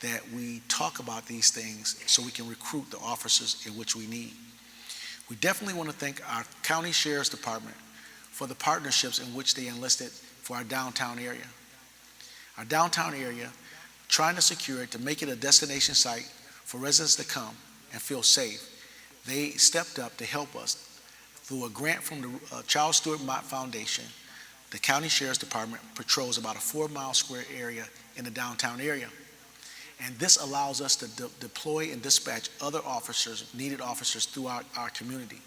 that we talk about these things so we can recruit the officers in which we need. We definitely want to thank our county sheriff's department for the partnerships in which they enlisted for our downtown area. Our downtown area, trying to secure it, to make it a destination site for residents to come and feel safe. They stepped up to help us through a grant from the Charles Stewart Mott Foundation. The county sheriff's department patrols about a 4-mile square area in the downtown area. And this allows us to deploy and dispatch other officers, needed officers throughout our community.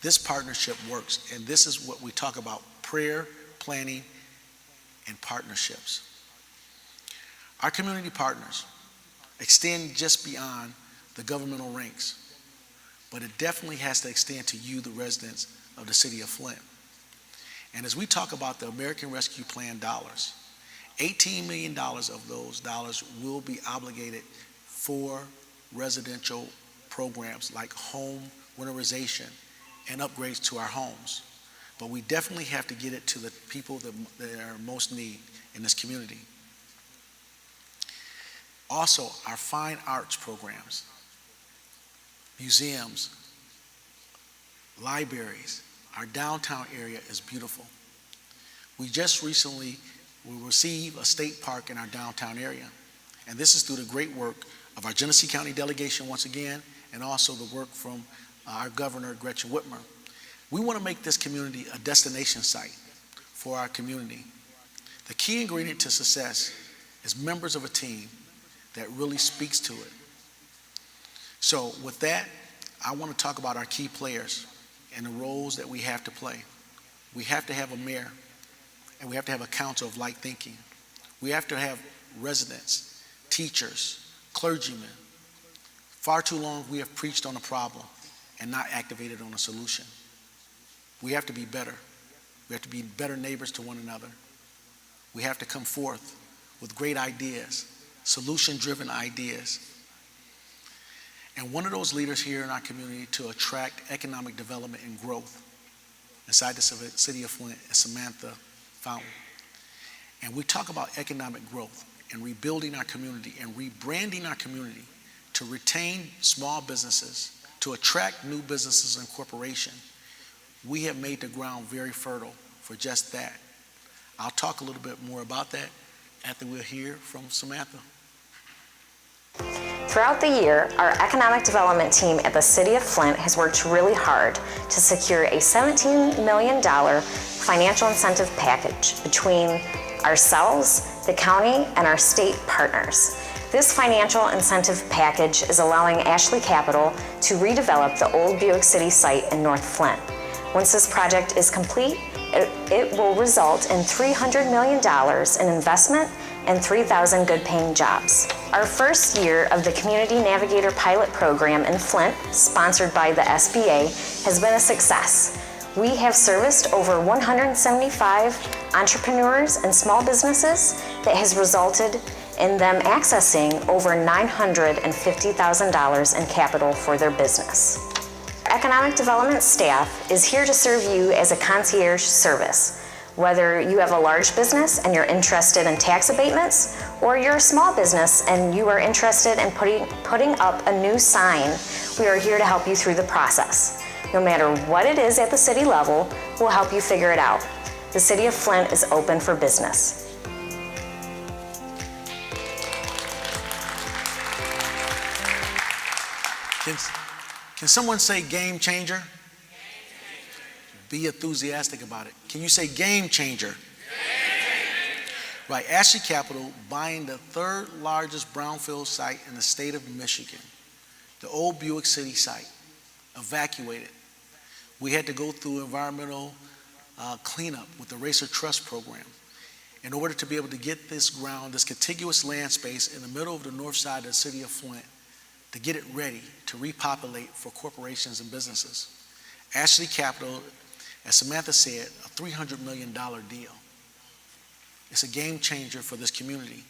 This partnership works, and this is what we talk about: prayer, planning, and partnerships. Our community partners extend just beyond the governmental ranks, but it definitely has to extend to you, the residents of the city of Flint. And as we talk about the American Rescue Plan dollars, $18 million of those dollars will be obligated for residential programs like home winterization and upgrades to our homes. But we definitely have to get it to the people that are most need in this community. Also, our fine arts programs, museums, libraries, our downtown area is beautiful. We just recently received a state park in our downtown area, and this is through the great work of our Genesee County delegation once again, and also the work from our governor, Gretchen Whitmer. We want to make this community a destination site for our community. The key ingredient to success is members of a team that really speaks to it. So with that, I want to talk about our key players and the roles that we have to play. We have to have a mayor, and we have to have a council of light thinking. We have to have residents, teachers, clergymen. Far too long we have preached on a problem and not activated on a solution. We have to be better. We have to be better neighbors to one another. We have to come forth with great ideas, solution-driven ideas. And one of those leaders here in our community to attract economic development and growth inside the city of Flint is Samantha Fountain. And we talk about economic growth and rebuilding our community and rebranding our community to retain small businesses, to attract new businesses and corporations. We have made the ground very fertile for just that. I'll talk a little bit more about that after we'll hear from Samantha. Throughout the year, our economic development team at the City of Flint has worked really hard to secure a $17 million financial incentive package between ourselves, the county, and our state partners. This financial incentive package is allowing Ashley Capital to redevelop the old Buick City site in North Flint. Once this project is complete, it will result in $300 million in investment and 3,000 good-paying jobs. Our first year of the Community Navigator Pilot Program in Flint, sponsored by the SBA, has been a success. We have serviced over 175 entrepreneurs and small businesses that has resulted in them accessing over $950,000 in capital for their business. Economic development staff is here to serve you as a concierge service. Whether you have a large business and you're interested in tax abatements, or you're a small business and you are interested in putting up a new sign, we are here to help you through the process. No matter what it is at the city level, we'll help you figure it out. The City of Flint is open for business. Can someone say game changer? Be enthusiastic about it. Can you say game changer? Game changer. Right, Ashley Capital buying the third largest brownfield site in the state of Michigan, the old Buick City site, evacuated. We had to go through environmental cleanup with the Racer Trust program in order to be able to get this ground, this contiguous land space in the middle of the north side of the city of Flint, to get it ready to repopulate for corporations and businesses. Ashley Capital as Samantha said, a $300 million deal. It's a game changer for this community.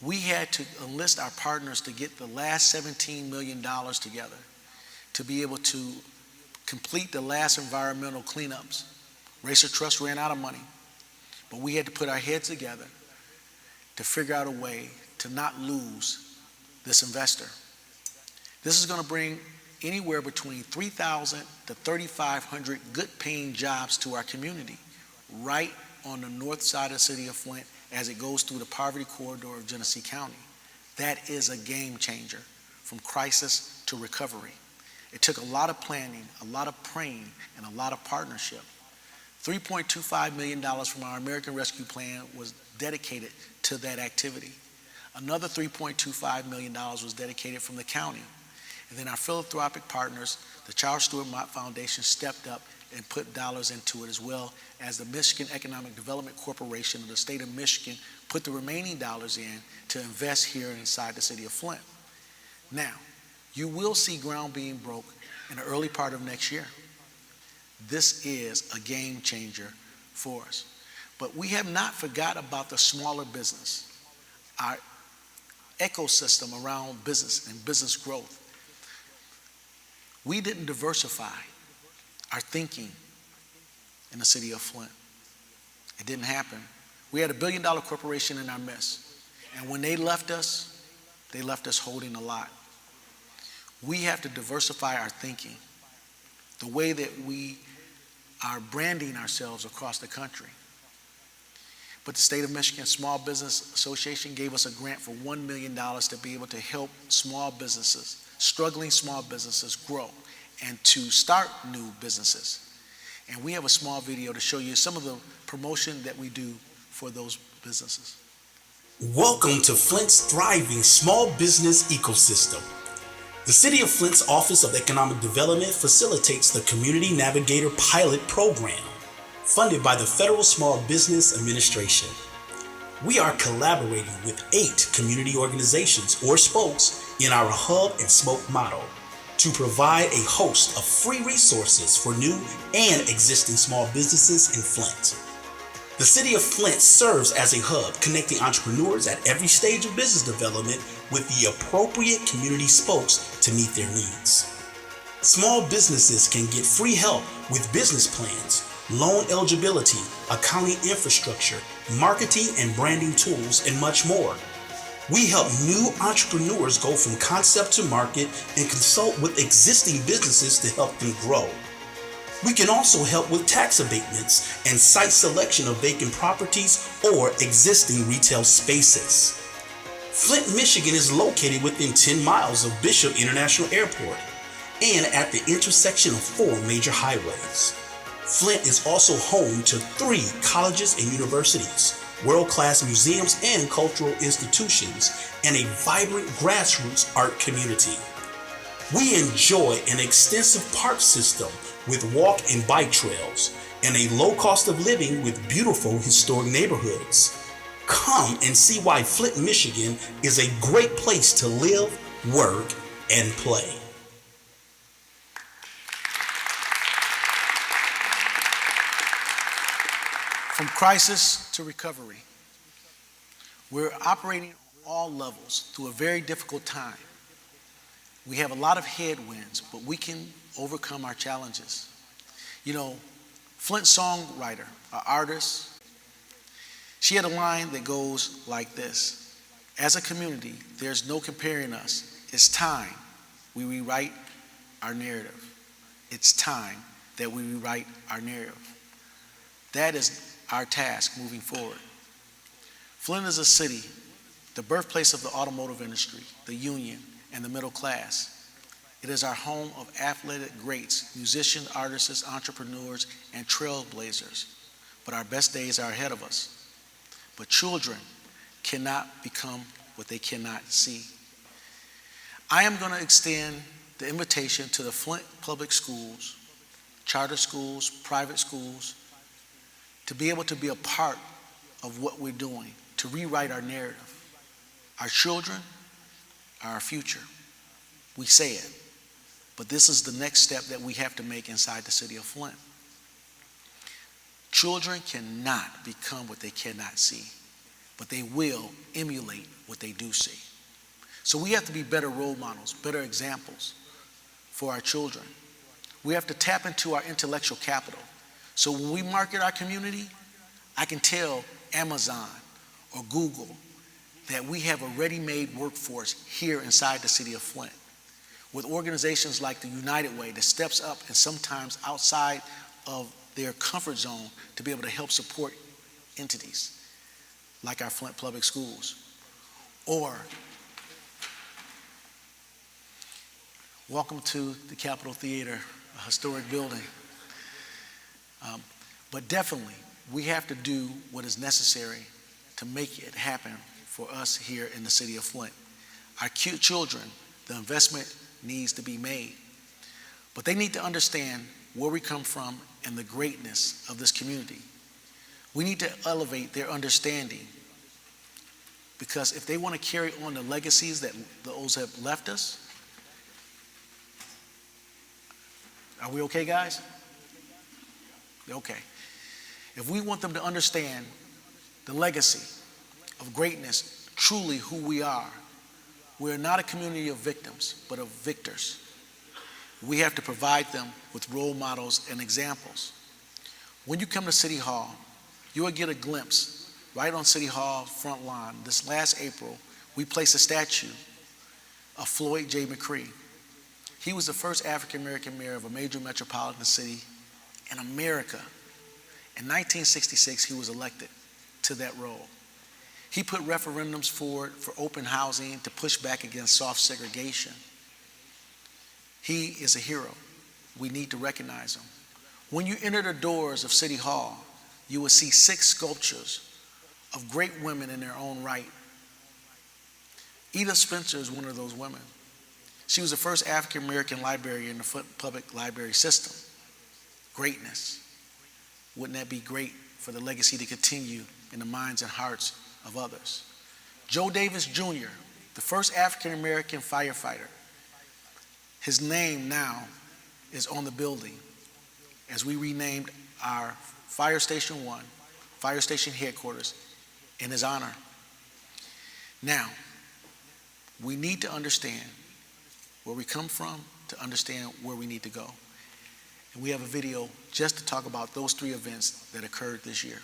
We had to enlist our partners to get the last $17 million together to be able to complete the last environmental cleanups. Racer Trust ran out of money, but we had to put our heads together to figure out a way to not lose this investor. This is going to bring anywhere between 3,000 to 3,500 good-paying jobs to our community, right on the north side of the city of Flint as it goes through the poverty corridor of Genesee County. That is a game changer from crisis to recovery. It took a lot of planning, a lot of praying, and a lot of partnership. $3.25 million from our American Rescue Plan was dedicated to that activity. Another $3.25 million was dedicated from the county. And then our philanthropic partners, the Charles Stewart Mott Foundation, stepped up and put dollars into it, as well as the Michigan Economic Development Corporation of the state of Michigan put the remaining dollars in to invest here inside the city of Flint. Now, you will see ground being broke in the early part of next year. This is a game changer for us. But we have not forgot about the smaller business, our ecosystem around business and business growth. We didn't diversify our thinking in the city of Flint. It didn't happen. We had $1 billion corporation in our midst. And when they left us holding a lot. We have to diversify our thinking, the way that we are branding ourselves across the country. But the State of Michigan Small Business Association gave us a grant for $1 million to be able to help small businesses, struggling small businesses, grow and to start new businesses. And we have a small video to show you some of the promotion that we do for those businesses. Welcome to Flint's thriving small business ecosystem. The City of Flint's Office of Economic Development facilitates the Community Navigator Pilot Program, funded by the Federal Small Business Administration. We are collaborating with 8 community organizations or spokes in our hub and spoke model to provide a host of free resources for new and existing small businesses in Flint. The City of Flint serves as a hub, connecting entrepreneurs at every stage of business development with the appropriate community spokes to meet their needs. Small businesses can get free help with business plans, loan eligibility, accounting infrastructure, marketing and branding tools, and much more. We help new entrepreneurs go from concept to market and consult with existing businesses to help them grow. We can also help with tax abatements and site selection of vacant properties or existing retail spaces. Flint, Michigan is located within 10 miles of Bishop International Airport and at the intersection of 4 major highways. Flint is also home to 3 colleges and universities, world-class museums and cultural institutions, and a vibrant grassroots art community. We enjoy an extensive park system with walk and bike trails and a low cost of living with beautiful historic neighborhoods. Come and see why Flint, Michigan is a great place to live, work, and play. From crisis to recovery, we're operating on all levels through a very difficult time. We have a lot of headwinds, but we can overcome our challenges. You know, Flint songwriter, an artist, she had a line that goes like this: as a community, there's no comparing us. It's time we rewrite our narrative. It's time that we rewrite our narrative. That is our task moving forward. Flint is a city, the birthplace of the automotive industry, the union, and the middle class. It is our home of athletic greats, musicians, artists, entrepreneurs, and trailblazers. But our best days are ahead of us. But children cannot become what they cannot see. I am going to extend the invitation to the Flint Public Schools, charter schools, private schools, to be able to be a part of what we're doing, to rewrite our narrative. Our children are our future. We say it, but this is the next step that we have to make inside the city of Flint. Children cannot become what they cannot see, but they will emulate what they do see. So we have to be better role models, better examples for our children. We have to tap into our intellectual capital. So when we market our community, I can tell Amazon or Google that we have a ready-made workforce here inside the city of Flint, with organizations like the United Way that steps up and sometimes outside of their comfort zone to be able to help support entities like our Flint Public Schools. Or welcome to the Capitol Theater, a historic building. But definitely, we have to do what is necessary to make it happen for us here in the city of Flint. Our cute children, the investment needs to be made, but they need to understand where we come from and the greatness of this community. We need to elevate their understanding, because if they want to carry on the legacies that those have left us. Are we okay, guys? Okay. If we want them to understand the legacy of greatness, truly who we are, we're not a community of victims, but of victors. We have to provide them with role models and examples. When you come to City Hall, you will get a glimpse right on City Hall front lawn. This last April, we placed a statue of Floyd J. McCree. He was the first African-American mayor of a major metropolitan city in America. In 1966, he was elected to that role. He put referendums forward for open housing to push back against soft segregation. He is a hero. We need to recognize him. When you enter the doors of City Hall, you will see 6 sculptures of great women in their own right. Edith Spencer is one of those women. She was the first African-American librarian in the Flint Public Library system. Greatness. Wouldn't that be great for the legacy to continue in the minds and hearts of others? Joe Davis Jr., the first African-American firefighter. His name now is on the building as we renamed our Fire Station 1, Fire Station headquarters, in his honor. Now, we need to understand where we come from to understand where we need to go. And we have a video just to talk about those 3 events that occurred this year.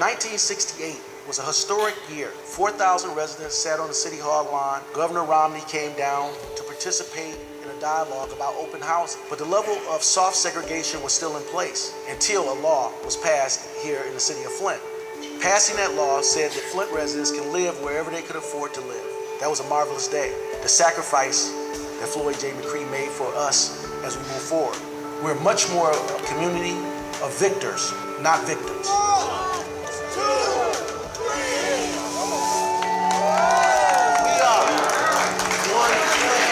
1968 was a historic year. 4,000 residents sat on the City Hall lawn. Governor Romney came down to participate in a dialogue about open housing. But the level of soft segregation was still in place until a law was passed here in the city of Flint. Passing that law said that Flint residents can live wherever they could afford to live. That was a marvelous day. The sacrifice that Floyd J. McCree made for us as we move forward. We're much more a community of victors, not victims. 1, 2, 3. We are one Flint.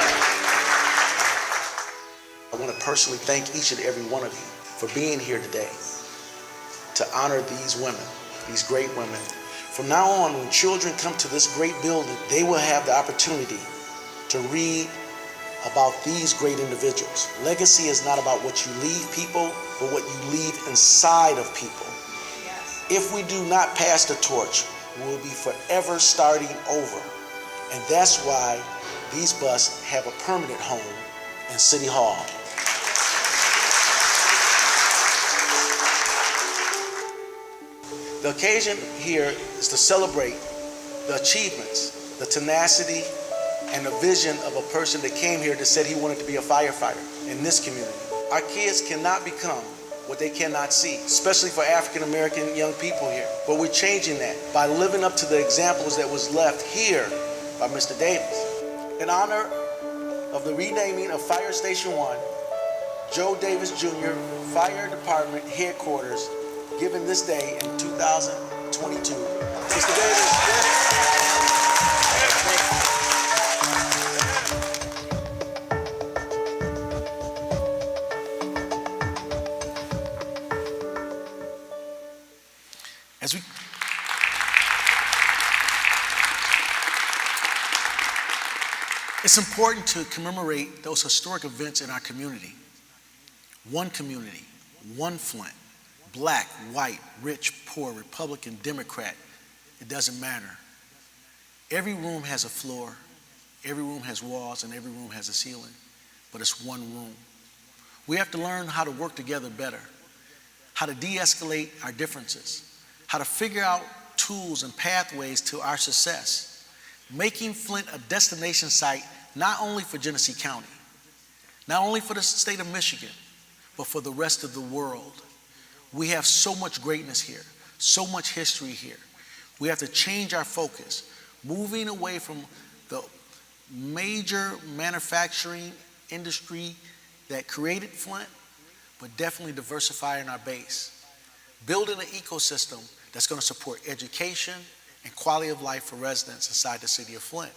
I want to personally thank each and every one of you for being here today to honor these women, these great women. From now on, when children come to this great building, they will have the opportunity to read about these great individuals. Legacy is not about what you leave people, but what you leave inside of people. Yes. If we do not pass the torch, we will be forever starting over. And that's why these busts have a permanent home in City Hall. The occasion here is to celebrate the achievements, the tenacity, and the vision of a person that came here that said he wanted to be a firefighter in this community. Our kids cannot become what they cannot see, especially for African American young people here. But we're changing that by living up to the examples that was left here by Mr. Davis. In honor of the renaming of Fire Station 1, Joe Davis Jr. Fire Department Headquarters, given this day in 2022. Mr. Davis. It's important to commemorate those historic events in our community. One community, one Flint, black, white, rich, poor, Republican, Democrat, it doesn't matter. Every room has a floor, every room has walls, and every room has a ceiling, but it's one room. We have to learn how to work together better, how to de-escalate our differences, how to figure out tools and pathways to our success, making Flint a destination site not only for Genesee County, not only for the state of Michigan, but for the rest of the world. We have so much greatness here, so much history here. We have to change our focus, moving away from the major manufacturing industry that created Flint, but definitely diversifying our base, building an ecosystem that's going to support education and quality of life for residents inside the city of Flint.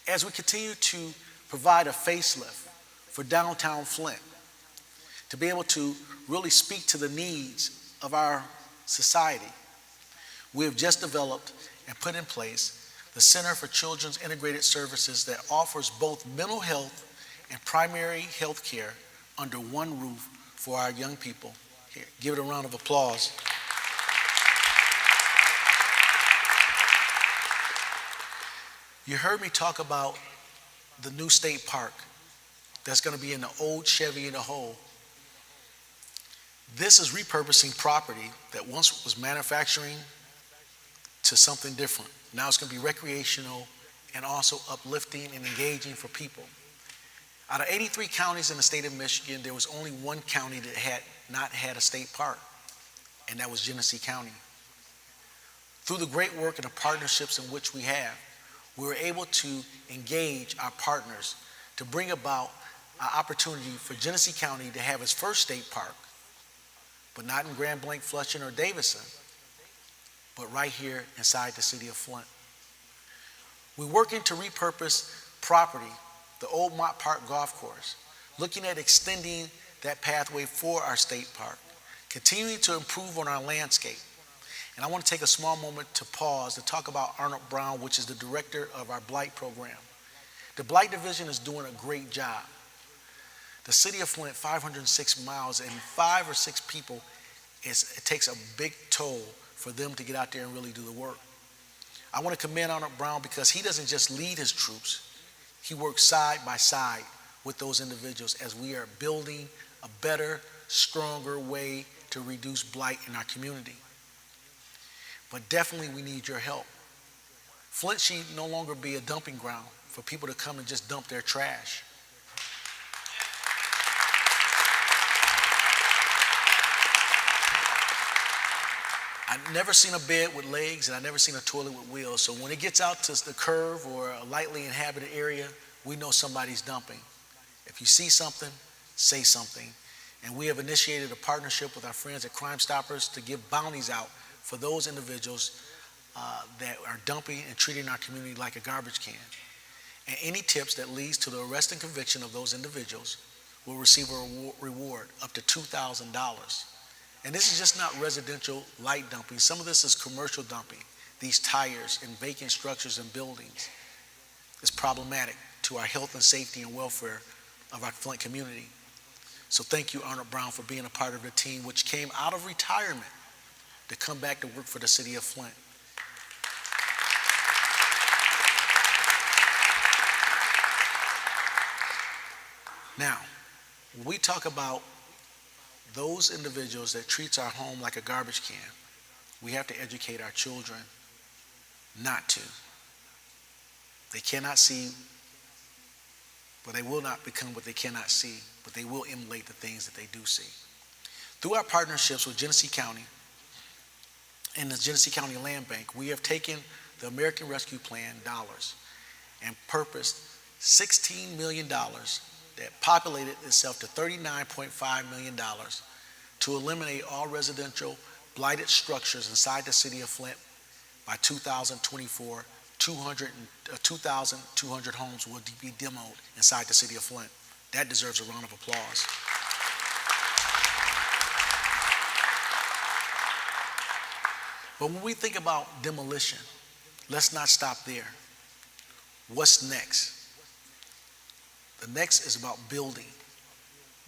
As we continue to provide a facelift for downtown Flint, to be able to really speak to the needs of our society, we have just developed and put in place the Center for Children's Integrated Services that offers both mental health and primary health care under one roof for our young people. Here, give it a round of applause. You heard me talk about the new state park that's going to be in the old Chevy in the Hole. This is repurposing property that once was manufacturing to something different. Now it's going to be recreational and also uplifting and engaging for people. Out of 83 counties in the state of Michigan, there was only one county that had not had a state park, and that was Genesee County. Through the great work and the partnerships in which we have, we were able to engage our partners to bring about an opportunity for Genesee County to have its first state park, but not in Grand Blanc, Flushing, or Davison, but right here inside the city of Flint. We're working to repurpose property, the old Mott Park Golf Course, looking at extending that pathway for our state park, continuing to improve on our landscape. And I want to take a small moment to pause to talk about Arnold Brown, which is the director of our Blight program. The Blight Division is doing a great job. The city of Flint, 506 miles, and 5 or 6 people, it takes a big toll for them to get out there and really do the work. I want to commend Arnold Brown because he doesn't just lead his troops, he works side by side with those individuals as we are building a better, stronger way to reduce blight in our community. But definitely we need your help. Flint should no longer be a dumping ground for people to come and just dump their trash. I've never seen a bed with legs, and I've never seen a toilet with wheels. So when it gets out to the curve or a lightly inhabited area, we know somebody's dumping. If you see something, say something. And we have initiated a partnership with our friends at Crime Stoppers to give bounties out for those individuals that are dumping and treating our community like a garbage can. And any tips that leads to the arrest and conviction of those individuals will receive a reward up to $2,000. And this is just not residential light dumping. Some of this is commercial dumping. These tires in vacant structures and buildings is problematic to our health and safety and welfare of our Flint community. So thank you, Arnold Brown, for being a part of the team which came out of retirement to come back to work for the city of Flint. Now, when we talk about those individuals that treats our home like a garbage can, we have to educate our children not to. They cannot see, but they will not become what they cannot see, but they will emulate the things that they do see. Through our partnerships with Genesee County and the Genesee County Land Bank, we have taken the American Rescue Plan dollars and purposed $16 million that populated itself to $39.5 million to eliminate all residential blighted structures inside the city of Flint by 2024. 2,200 homes will be demoed inside the city of Flint. That deserves a round of applause. But when we think about demolition, let's not stop there. What's next? The next is about building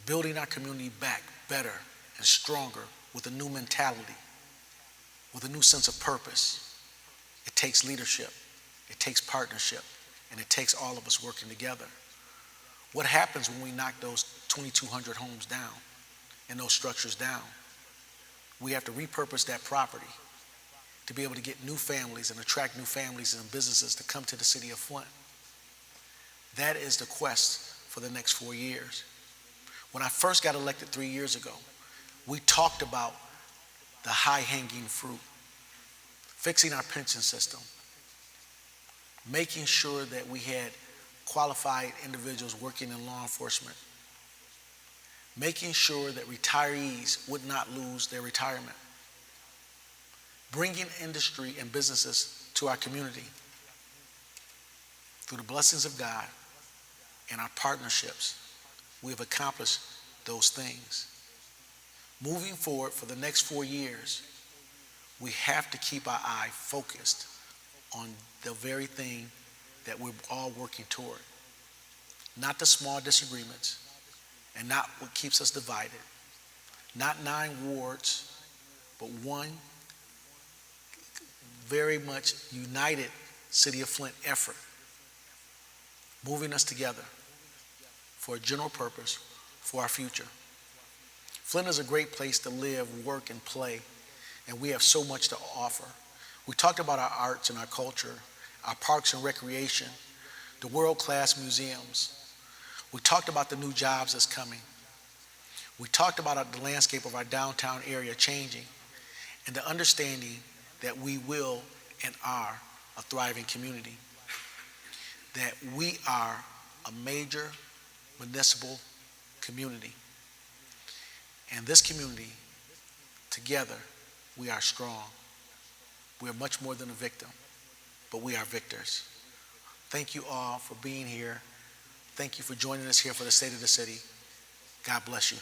building our community back better and stronger with a new mentality, with a new sense of purpose. It takes leadership, it takes partnership, and it takes all of us working together. What happens when we knock those 2,200 homes down and those structures down? We have to repurpose that property to be able to get new families and attract new families and businesses to come to the city of Flint. That is the quest for the next 4 years. When I first got elected 3 years ago, we talked about the high-hanging fruit, fixing our pension system, making sure that we had qualified individuals working in law enforcement, making sure that retirees would not lose their retirement, bringing industry and businesses to our community. Through the blessings of God and our partnerships, we have accomplished those things. Moving forward for the next 4 years, we have to keep our eye focused on the very thing that we're all working toward. Not the small disagreements and not what keeps us divided. Not 9 wards, but one very much united City of Flint effort, moving us together for a general purpose, for our future. Flint is a great place to live, work, and play, and we have so much to offer. We talked about our arts and our culture, our parks and recreation, the world-class museums. We talked about the new jobs that's coming. We talked about the landscape of our downtown area changing and the understanding that we will and are a thriving community, that we are a major municipal community. And this community, together, we are strong. We are much more than a victim, but we are victors. Thank you all for being here. Thank you for joining us here for the State of the City. God bless you.